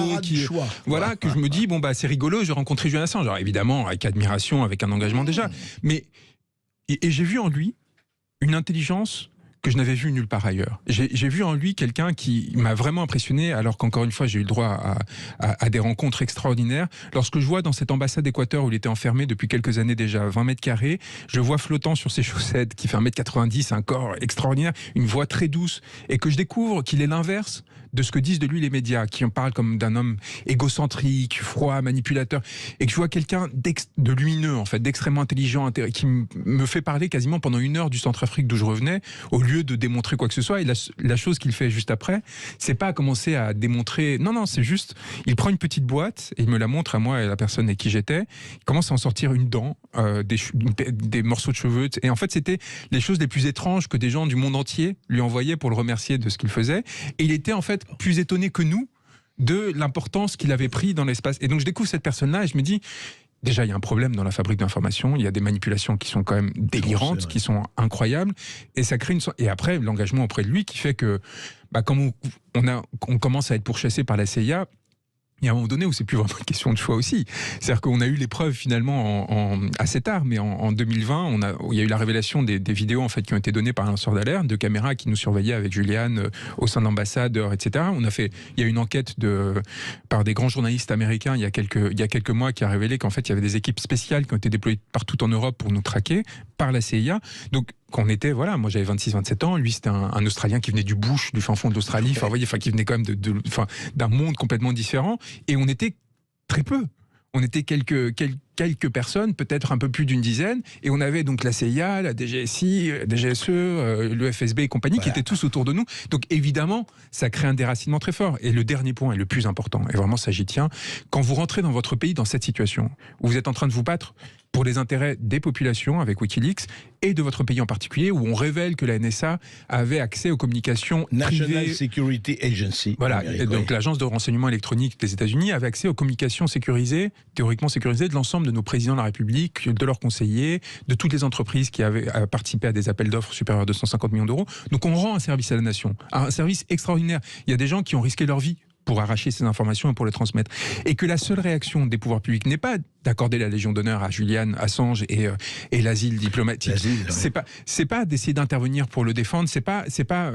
Speaker 3: voilà, que je me dis, bon, bah, c'est rigolo, je vais rencontrer Julian Assange. Alors, évidemment, avec admiration, avec un engagement déjà. Mais, et j'ai vu en lui une intelligence que je n'avais vue nulle part ailleurs. J'ai vu en lui quelqu'un qui m'a vraiment impressionné, alors qu'encore une fois, j'ai eu le droit à des rencontres extraordinaires. Lorsque je vois dans cette ambassade d'Équateur où il était enfermé depuis quelques années déjà, 20 mètres carrés, je vois flottant sur ses chaussettes, qui fait 1m90, un corps extraordinaire, une voix très douce, et que je découvre qu'il est l'inverse de ce que disent de lui les médias, qui en parlent comme d'un homme égocentrique, froid, manipulateur, et que je vois quelqu'un de lumineux, en fait, d'extrêmement intelligent, qui me fait parler quasiment pendant 1 heure du Centrafrique d'où je revenais, au lieu de démontrer quoi que ce soit. Et la chose qu'il fait juste après, c'est pas commencer à démontrer, non, c'est juste, il prend une petite boîte, et il me la montre à moi et à la personne avec qui j'étais, il commence à en sortir une dent, des morceaux de cheveux, et en fait c'était les choses les plus étranges que des gens du monde entier lui envoyaient pour le remercier de ce qu'il faisait, et il était en fait plus étonné que nous de l'importance qu'il avait pris dans l'espace. Et donc je découvre cette personne-là et je me dis, déjà il y a un problème dans la fabrique d'information, il y a des manipulations qui sont quand même délirantes, qui sont incroyables, et ça crée et après l'engagement auprès de lui qui fait que comme on commence à être pourchassé par la CIA, il y a un moment donné où c'est plus vraiment une question de choix aussi. C'est-à-dire qu'on a eu l'épreuve finalement assez tard, mais en 2020, il y a eu la révélation des vidéos en fait qui ont été données par un lanceur d'alerte, de caméras qui nous surveillaient avec Julian au sein de l'ambassade, etc. Il y a eu une enquête par des grands journalistes américains il y a quelques mois qui a révélé qu'en fait il y avait des équipes spéciales qui ont été déployées partout en Europe pour nous traquer, par la CIA. Donc, qu'on était, voilà, moi j'avais 26-27 ans, lui c'était un Australien qui venait du bush, du fin fond de l'Australie, enfin, vous voyez, qui venait quand même d'un monde complètement différent, et on était très peu. On était quelques personnes, peut-être un peu plus d'une dizaine, et on avait donc la CIA, la DGSI, la DGSE, le FSB et compagnie, qui étaient tous autour de nous. Donc évidemment, ça crée un déracinement très fort. Et le dernier point est le plus important, et vraiment ça j'y tiens, quand vous rentrez dans votre pays dans cette situation, où vous êtes en train de vous battre pour les intérêts des populations avec Wikileaks, et de votre pays en particulier, où on révèle que la NSA avait accès aux communications
Speaker 4: National
Speaker 3: privées.
Speaker 4: Security Agency.
Speaker 3: Voilà, et donc l'agence de renseignement électronique des États-Unis avait accès aux communications sécurisées, théoriquement sécurisées, de l'ensemble de nos présidents de la République, de leurs conseillers, de toutes les entreprises qui avaient participé à des appels d'offres supérieurs à 250 millions d'euros. Donc on rend un service à la nation, un service extraordinaire. Il y a des gens qui ont risqué leur vie pour arracher ces informations et pour les transmettre. Et que la seule réaction des pouvoirs publics n'est pas d'accorder la Légion d'honneur à Julian Assange et l'asile diplomatique. C'est pas d'essayer d'intervenir pour le défendre, c'est pas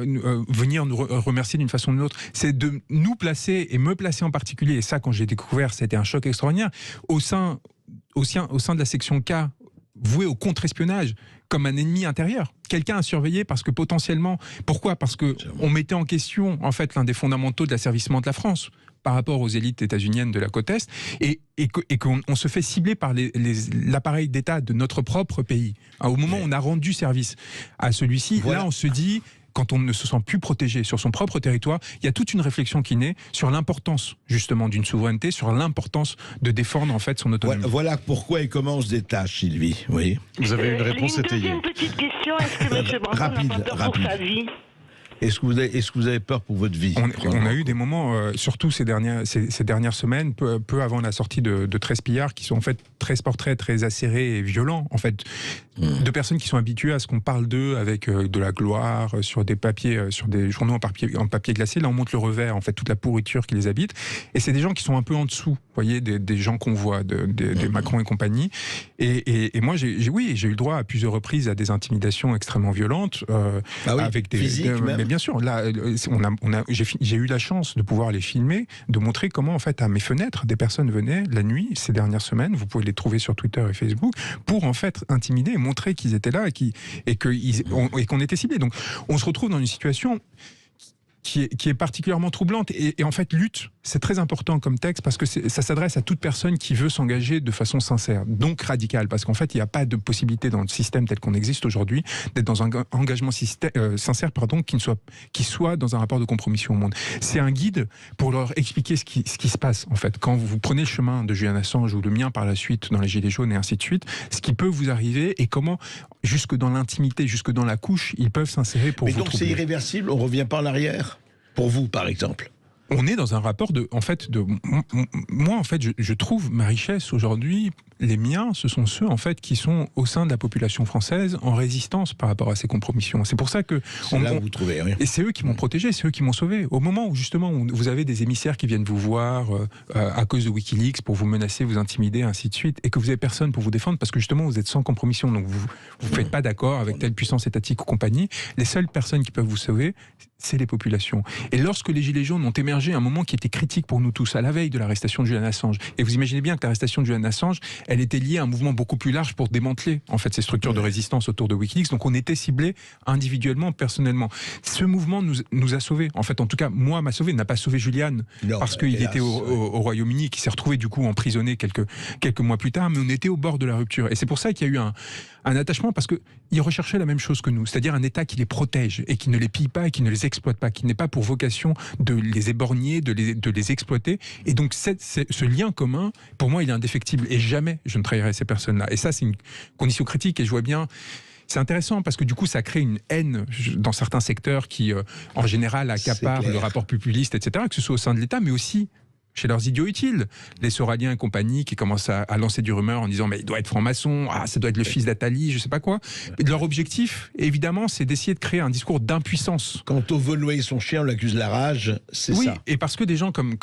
Speaker 3: venir nous remercier d'une façon ou d'une autre, c'est de nous placer, et me placer en particulier, et ça quand j'ai découvert, c'était un choc extraordinaire, au sein de la section K, voué au contre-espionnage, comme un ennemi intérieur. Quelqu'un à surveiller parce que potentiellement... Pourquoi ? Parce qu'on mettait en question, en fait, l'un des fondamentaux de l'asservissement de la France par rapport aux élites états-uniennes de la côte Est, et qu'on se fait cibler par l'appareil d'État de notre propre pays. Au moment où on a rendu service à celui-ci, voilà. Là, on se dit... Quand on ne se sent plus protégé sur son propre territoire, il y a toute une réflexion qui naît sur l'importance justement d'une souveraineté, sur l'importance de défendre en fait son autonomie.
Speaker 4: Voilà pourquoi il commence des tâches, Sylvie. Oui.
Speaker 2: Vous avez une réponse étayée.
Speaker 6: Une petite question, est-ce que M. Branco n'a pas peur pour sa vie ?
Speaker 4: Est-ce que vous avez peur pour votre vie ?
Speaker 3: On a eu des moments, surtout ces dernières semaines, peu avant la sortie de 13 pillards, qui sont en fait 13 portraits très acérés et violents, en fait, de personnes qui sont habituées à ce qu'on parle d'eux avec de la gloire, sur des papiers, sur des journaux en papier glacé. Là, on montre le revers, en fait, toute la pourriture qui les habite. Et c'est des gens qui sont un peu en dessous, vous voyez, des gens qu'on voit, des Macron et compagnie. Et moi, j'ai eu le droit à plusieurs reprises à des intimidations extrêmement violentes, avec des
Speaker 4: physiques même.
Speaker 3: Bien sûr, là, j'ai eu la chance de pouvoir les filmer, de montrer comment, en fait, à mes fenêtres, des personnes venaient la nuit, ces dernières semaines, vous pouvez les trouver sur Twitter et Facebook, pour en fait intimider et montrer qu'ils étaient là et qu'on était ciblés. Donc, on se retrouve dans une situation qui est particulièrement troublante et en fait lutte, c'est très important comme texte parce que ça s'adresse à toute personne qui veut s'engager de façon sincère, donc radicale, parce qu'en fait il n'y a pas de possibilité dans le système tel qu'on existe aujourd'hui d'être dans un engagement sincère qui soit dans un rapport de compromission au monde. C'est un guide pour leur expliquer ce qui se passe en fait. Quand vous prenez le chemin de Julian Assange ou le mien par la suite dans les Gilets jaunes et ainsi de suite, ce qui peut vous arriver et comment jusque dans l'intimité, jusque dans la couche, ils peuvent s'insérer pour vous troubler.
Speaker 4: Mais donc c'est irréversible, on ne revient pas en arrière ? Pour vous, par exemple.
Speaker 3: On est dans un rapport moi, en fait, je trouve ma richesse aujourd'hui, les miens, ce sont ceux, en fait, qui sont au sein de la population française en résistance par rapport à ces compromissions. C'est pour ça que...
Speaker 4: vous trouvez, oui.
Speaker 3: Et c'est eux qui m'ont protégé, c'est eux qui m'ont sauvé. Au moment où, justement, vous avez des émissaires qui viennent vous voir à cause de Wikileaks pour vous menacer, vous intimider, ainsi de suite, et que vous n'avez personne pour vous défendre parce que, justement, vous êtes sans compromission, donc vous ne faites pas d'accord avec telle puissance étatique ou compagnie, les seules personnes qui peuvent vous sauver, c'est les populations. Et lorsque les Gilets jaunes ont émergé à un moment qui était critique pour nous tous, à la veille de l'arrestation de Julian Assange, et vous imaginez bien que l'arrestation de Julian Assange, elle était liée à un mouvement beaucoup plus large pour démanteler en fait ces structures de résistance autour de Wikileaks, donc on était ciblés individuellement, personnellement. Ce mouvement nous a sauvés, en fait, en tout cas, moi m'a sauvé, n'a pas sauvé Julian, parce qu'il était au Royaume-Uni, qui s'est retrouvé du coup emprisonné quelques mois plus tard, mais on était au bord de la rupture. Et c'est pour ça qu'il y a eu un attachement, parce qu'ils recherchaient la même chose que nous, c'est-à-dire un État qui les protège et qui ne les pille pas et qui ne les exploite pas, qui n'est pas pour vocation de les éborgner, de les exploiter. Et donc ce lien commun, pour moi, il est indéfectible et jamais je ne trahirai ces personnes-là. Et ça, c'est une condition critique et je vois bien... C'est intéressant parce que du coup, ça crée une haine dans certains secteurs qui, en général, accaparent le rapport populiste, etc., que ce soit au sein de l'État, mais aussi chez leurs idiots utiles, les Soraliens et compagnie qui commencent à lancer du rumeur en disant mais il doit être franc-maçon, ça doit être le fils d'Attali, je sais pas quoi. Et leur objectif, évidemment, c'est d'essayer de créer un discours d'impuissance.
Speaker 4: Quand on veut noyer son chien, on l'accuse de la rage, c'est ça.
Speaker 3: Oui, et parce que des gens comme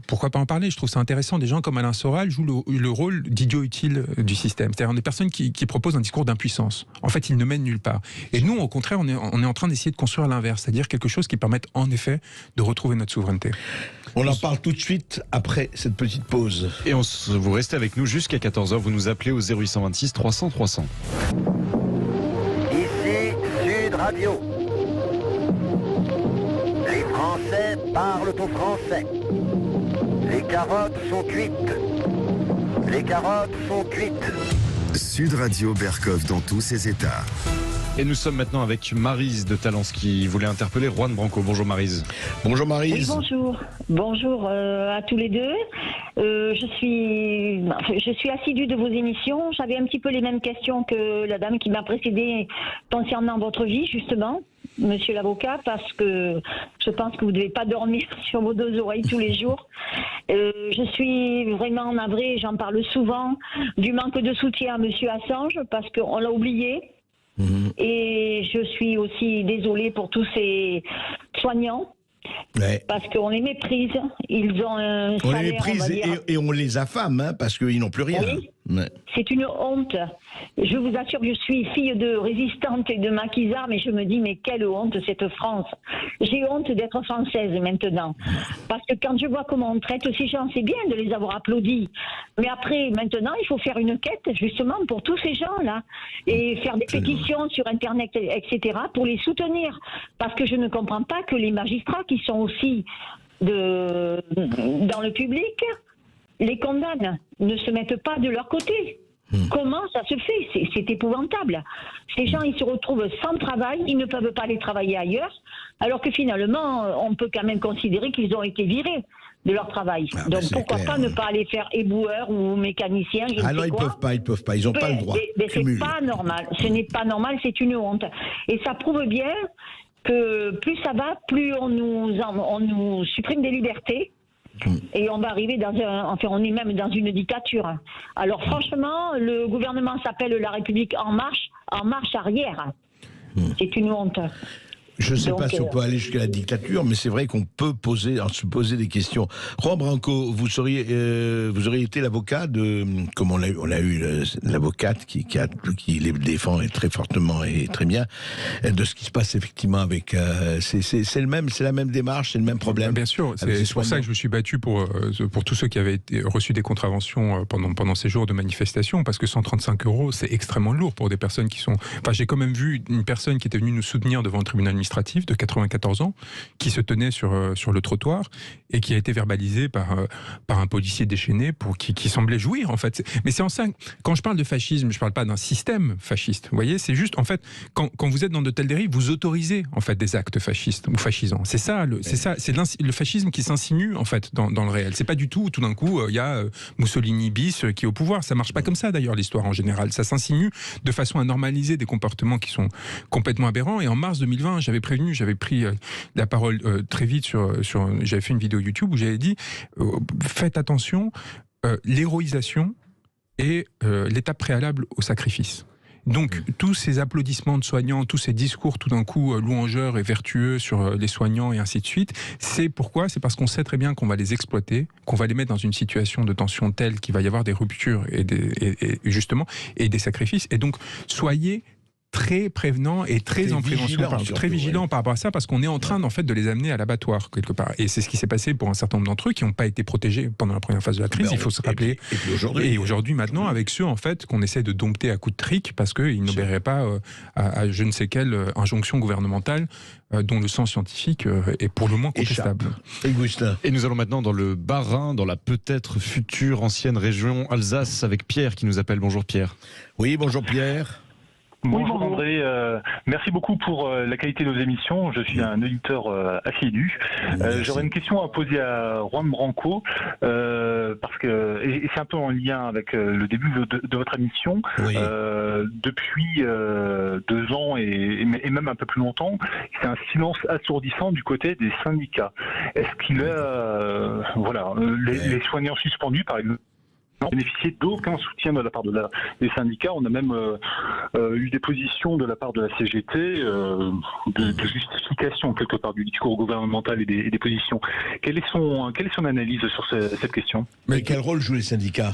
Speaker 3: pourquoi pas en parler, je trouve ça intéressant, des gens comme Alain Soral jouent le rôle d'idiot utile du système. C'est-à-dire des personnes qui proposent un discours d'impuissance. En fait, ils ne mènent nulle part. Et nous, au contraire, on est en train d'essayer de construire l'inverse, c'est-à-dire quelque chose qui permette en effet de retrouver notre souveraineté.
Speaker 4: On en parle tout de suite après cette petite pause.
Speaker 2: Et vous restez avec nous jusqu'à 14h. Vous nous appelez au 0826 300 300.
Speaker 5: Radio. Les Français parlent au français. Les carottes sont cuites. Les carottes sont cuites.
Speaker 1: Sud Radio Berkov dans tous ses états.
Speaker 2: Et nous sommes maintenant avec Maryse de Talence qui voulait interpeller Juan Branco. Bonjour Maryse.
Speaker 4: Bonjour Maryse.
Speaker 7: Oui, bonjour. Bonjour à tous les deux. Je suis assidue de vos émissions. J'avais un petit peu les mêmes questions que la dame qui m'a précédée concernant votre vie, justement, monsieur l'avocat, parce que je pense que vous ne devez pas dormir sur vos deux oreilles tous les jours. Je suis vraiment navrée, j'en parle souvent, du manque de soutien à monsieur Assange, parce qu'on l'a oublié. Et je suis aussi désolée pour tous ces soignants. Ouais. Parce qu'on les méprise, ils ont un salaire,
Speaker 4: les méprise et on les affame, hein, parce qu'ils n'ont plus rien.
Speaker 7: Oui. Ouais. C'est une honte. Je vous assure que je suis fille de résistante et de maquisard, mais je me dis, mais quelle honte cette France. J'ai honte d'être française maintenant. Parce que quand je vois comment on traite ces gens, c'est bien de les avoir applaudis. Mais après, maintenant, il faut faire une quête, justement, pour tous ces gens-là. Et faire des pétitions sur Internet, etc., pour les soutenir. Parce que je ne comprends pas que les magistrats, qui sont aussi dans le public, les condamnent, ne se mettent pas de leur côté. Comment ça se fait? C'est épouvantable. Ces gens, ils se retrouvent sans travail, ils ne peuvent pas aller travailler ailleurs, alors que finalement, on peut quand même considérer qu'ils ont été virés de leur travail. Donc pourquoi pas ne pas aller faire éboueur ou mécanicien, je ne sais
Speaker 4: non,
Speaker 7: quoi.
Speaker 4: Ils peuvent pas, ils n'ont pas le droit.
Speaker 7: Mais c'est pas normal, ce n'est pas normal, c'est une honte. Et ça prouve bien que plus ça va, plus on nous supprime des libertés. Et on va arriver on est même dans une dictature. Alors franchement, le gouvernement s'appelle la République en marche arrière. C'est une honte.
Speaker 4: Je ne sais pas si on peut aller jusqu'à la dictature, mais c'est vrai qu'on peut se poser des questions. Juan Branco, vous auriez été l'avocat comme on a eu l'avocate qui les défend très fortement et très bien, de ce qui se passe effectivement avec. C'est la même démarche, c'est le même problème.
Speaker 3: Bien sûr, c'est pour ça que je me suis battu pour tous ceux qui avaient reçu des contraventions pendant ces jours de manifestation, parce que 135 €, c'est extrêmement lourd pour des personnes qui sont. Enfin, j'ai quand même vu une personne qui était venue nous soutenir devant le tribunal administratif de 94 ans qui se tenait sur le trottoir et qui a été verbalisé par un policier déchaîné qui semblait jouir en fait. Mais c'est en ça, quand je parle de fascisme, je parle pas d'un système fasciste. Vous voyez, c'est juste en fait quand vous êtes dans de telles dérives, vous autorisez en fait des actes fascistes ou fascisants. C'est le fascisme qui s'insinue en fait dans le réel. C'est pas du tout d'un coup il y a Mussolini bis qui est au pouvoir. Ça marche pas comme ça d'ailleurs l'histoire en général. Ça s'insinue de façon à normaliser des comportements qui sont complètement aberrants. Et en mars 2020, j'avais pris la parole très vite j'avais fait une vidéo YouTube où j'avais dit faites attention, l'héroïsation est l'étape préalable au sacrifice. Donc, tous ces applaudissements de soignants, tous ces discours tout d'un coup louangeurs et vertueux sur les soignants et ainsi de suite, c'est pourquoi? C'est parce qu'on sait très bien qu'on va les exploiter, qu'on va les mettre dans une situation de tension telle qu'il va y avoir des ruptures et des sacrifices. Et donc, soyez très prévenant et très en prévention, très vigilant par rapport à ça, parce qu'on est en train en fait de les amener à l'abattoir quelque part. Et c'est ce qui s'est passé pour un certain nombre d'entre eux qui n'ont pas été protégés pendant la première phase de la crise. Il faut se rappeler. Et aujourd'hui, maintenant, avec ceux en fait qu'on essaie de dompter à coups de trick parce qu'ils n'obéiraient pas à je ne sais quelle injonction gouvernementale dont le sens scientifique est pour le moins contestable.
Speaker 2: Et nous allons maintenant dans le Bas-Rhin, dans la peut-être future ancienne région Alsace, avec Pierre qui nous appelle. Bonjour Pierre.
Speaker 4: Oui, bonjour Pierre.
Speaker 8: Bonjour André, merci beaucoup pour la qualité de vos émissions. Je suis un auditeur assidu. J'aurais une question à poser à Juan Branco, parce que et c'est un peu en lien avec le début de votre émission. Oui. Depuis 2 ans et même un peu plus longtemps, c'est un silence assourdissant du côté des syndicats. Est-ce qu'il les soignants suspendus, par exemple, bénéficié d'aucun soutien de la part des syndicats. On a même eu des positions de la part de la CGT de justification quelque part du discours gouvernemental et des positions. Quelle est son analyse sur cette question?
Speaker 4: Mais quel rôle jouent les syndicats?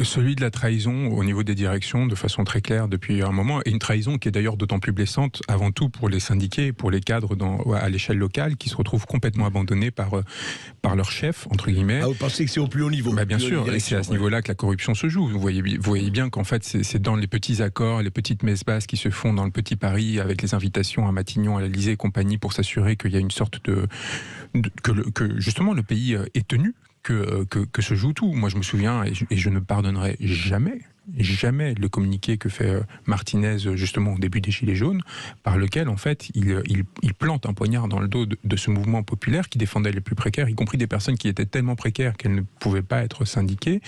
Speaker 3: Celui de la trahison au niveau des directions, de façon très claire depuis un moment, et une trahison qui est d'ailleurs d'autant plus blessante avant tout pour les syndiqués, pour les cadres à l'échelle locale, qui se retrouvent complètement abandonnés par leur chef, entre guillemets.
Speaker 4: Ah, vous pensez que c'est au plus haut niveau?
Speaker 3: Bien sûr, et c'est ce niveau-là que la corruption se joue. Vous voyez bien qu'en fait, c'est dans les petits accords, les petites messes basses qui se font dans le petit Paris, avec les invitations à Matignon, à l'Élysée et compagnie, pour s'assurer qu'il y a une sorte que justement le pays est tenu, que se joue tout. Moi, je me souviens, et je ne pardonnerai jamais le communiqué que fait Martinez justement au début des Gilets jaunes, par lequel en fait il plante un poignard dans le dos de ce mouvement populaire qui défendait les plus précaires, y compris des personnes qui étaient tellement précaires qu'elles ne pouvaient pas être syndiquées.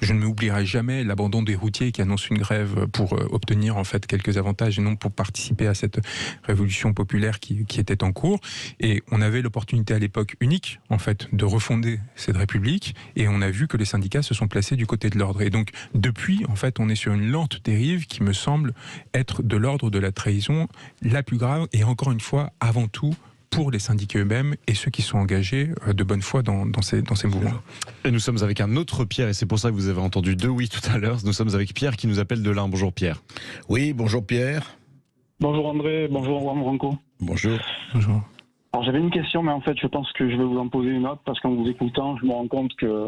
Speaker 3: Je ne m'oublierai jamais l'abandon des routiers qui annoncent une grève pour obtenir en fait quelques avantages et non pour participer à cette révolution populaire qui était en cours. Et on avait l'opportunité à l'époque unique en fait de refonder cette République, et on a vu que les syndicats se sont placés du côté de l'ordre. Et donc depuis, en fait, on est sur une lente dérive qui me semble être de l'ordre de la trahison la plus grave, et encore une fois, avant tout, pour les syndicats eux-mêmes et ceux qui sont engagés de bonne foi dans ces mouvements.
Speaker 2: Et nous sommes avec un autre Pierre, et c'est pour ça que vous avez entendu deux oui tout à l'heure. Nous sommes avec Pierre qui nous appelle de l'Ain. Bonjour Pierre.
Speaker 4: Oui, bonjour Pierre.
Speaker 9: Bonjour André, bonjour Juan Branco.
Speaker 4: Bonjour.
Speaker 3: Bonjour.
Speaker 9: Alors j'avais une question, mais en fait je pense que je vais vous en poser une autre, parce qu'en vous écoutant, je me rends compte que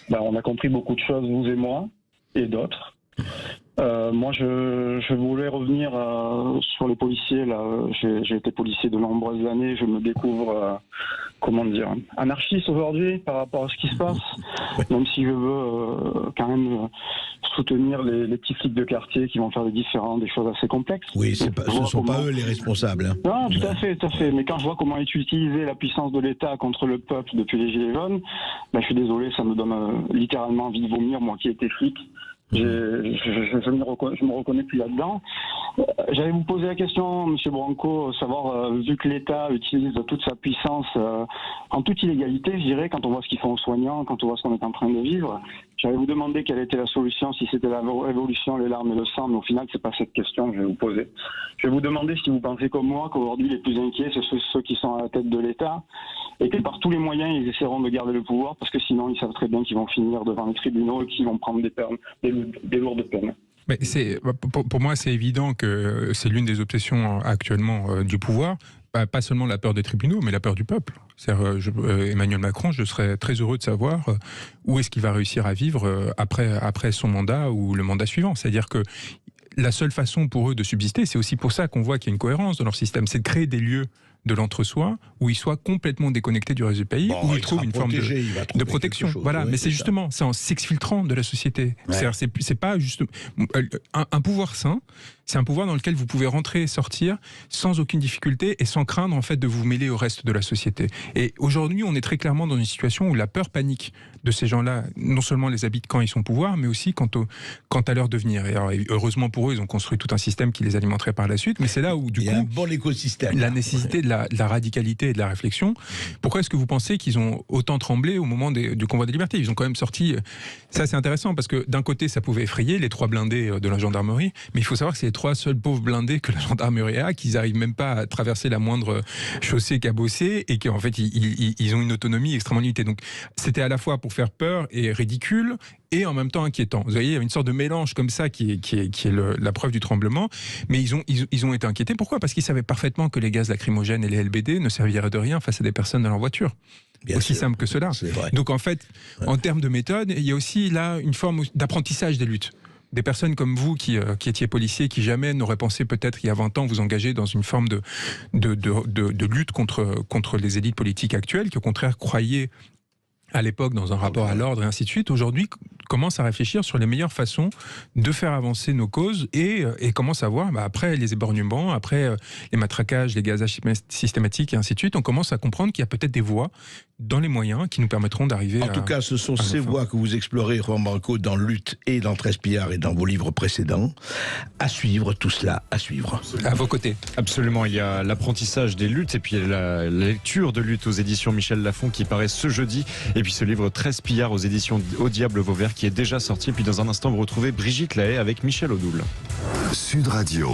Speaker 9: on a compris beaucoup de choses, vous et moi, et d'autres. Moi, je voulais revenir sur les policiers. Là, j'ai été policier de nombreuses années. Je me découvre, anarchiste aujourd'hui par rapport à ce qui se passe. Même si je veux quand même soutenir les petits flics de quartier qui vont faire des choses assez complexes.
Speaker 4: Oui, ce ne sont pas eux les responsables. Hein.
Speaker 9: Non, tout à fait. Mais quand je vois comment est utilisée la puissance de l'État contre le peuple depuis les Gilets jaunes, je suis désolé, ça me donne littéralement envie de vomir, moi qui étais flic. Je me reconnais plus là-dedans. J'allais vous poser la question, Monsieur Branco, savoir, vu que l'État utilise toute sa puissance en toute illégalité, je dirais, quand on voit ce qu'ils font aux soignants, quand on voit ce qu'on est en train de vivre, j'allais vous demander quelle était la solution, si c'était la révolution, les larmes et le sang, mais au final, c'est pas cette question que je vais vous poser. Je vais vous demander si vous pensez comme moi qu'aujourd'hui, les plus inquiets, c'est ceux qui sont à la tête de l'État, et que par tous les moyens, ils essaieront de garder le pouvoir, parce que sinon, ils savent très bien qu'ils vont finir devant les tribunaux et qu'ils vont prendre des lourdes peines.
Speaker 3: Mais pour moi, c'est évident que c'est l'une des obsessions actuellement du pouvoir. Pas seulement la peur des tribunaux, mais la peur du peuple. Emmanuel Macron, je serais très heureux de savoir où est-ce qu'il va réussir à vivre après son mandat ou le mandat suivant. C'est-à-dire que la seule façon pour eux de subsister, c'est aussi pour ça qu'on voit qu'il y a une cohérence dans leur système, c'est de créer des lieux de l'entre-soi où ils soient complètement déconnectés du reste du pays, où ils trouvent une forme de protection. Voilà, mais c'est justement, c'est en s'exfiltrant de la société. Ouais. C'est pas juste un pouvoir sain. C'est un pouvoir dans lequel vous pouvez rentrer et sortir sans aucune difficulté et sans craindre en fait de vous mêler au reste de la société. Et aujourd'hui, on est très clairement dans une situation où la peur panique de ces gens-là, non seulement les habite quand ils sont au pouvoir, mais aussi quant à leur devenir. Et alors, heureusement pour eux, ils ont construit tout un système qui les alimenterait par la suite, mais c'est là où du coup,
Speaker 4: un bon écosystème.
Speaker 3: La nécessité de la radicalité et de la réflexion. Pourquoi est-ce que vous pensez qu'ils ont autant tremblé au moment du convoi des libertés ? Ils ont quand même sorti. Ça, c'est intéressant parce que d'un côté, ça pouvait effrayer les 3 blindés de la gendarmerie, mais il faut savoir que c'est les 3 seuls pauvres blindés que la gendarmerie a, qu'ils n'arrivent même pas à traverser la moindre chaussée cabossée et qu'en fait, ils ont une autonomie extrêmement limitée. Donc, c'était à la fois pour faire peur et ridicule et en même temps inquiétant. Vous voyez, il y a une sorte de mélange comme ça qui est la preuve du tremblement. Mais ils ont été inquiétés. Pourquoi ? Parce qu'ils savaient parfaitement que les gaz lacrymogènes et les LBD ne serviraient de rien face à des personnes dans leur voiture. Bien aussi sûr. Simple que cela. Donc en fait, en termes de méthode, il y a aussi là une forme d'apprentissage des luttes. Des personnes comme vous qui étiez policiers, qui jamais n'auraient pensé peut-être il y a 20 ans vous engager dans une forme de lutte contre les élites politiques actuelles, qui au contraire croyaient à l'époque dans un rapport à l'ordre et ainsi de suite, aujourd'hui commence à réfléchir sur les meilleures façons de faire avancer nos causes et commence à voir, après les éborgnements, après les matraquages, les gazages systématiques et ainsi de suite, on commence à comprendre qu'il y a peut-être des voies dans les moyens qui nous permettront d'arriver
Speaker 4: En tout cas, ce sont ces voies que vous explorez, Juan Branco, dans Lutte et dans 13 pillards et dans vos livres précédents. À suivre, tout cela, à suivre.
Speaker 3: À vos côtés.
Speaker 2: Absolument, il y a l'apprentissage des luttes et puis la lecture de Lutte aux éditions Michel Lafon qui paraît ce jeudi. Et puis ce livre 13 pillards aux éditions Au Diable Vauvert qui est déjà sorti. Et puis dans un instant, vous retrouvez Brigitte Lahaye avec Michel Odoul.
Speaker 1: Sud Radio.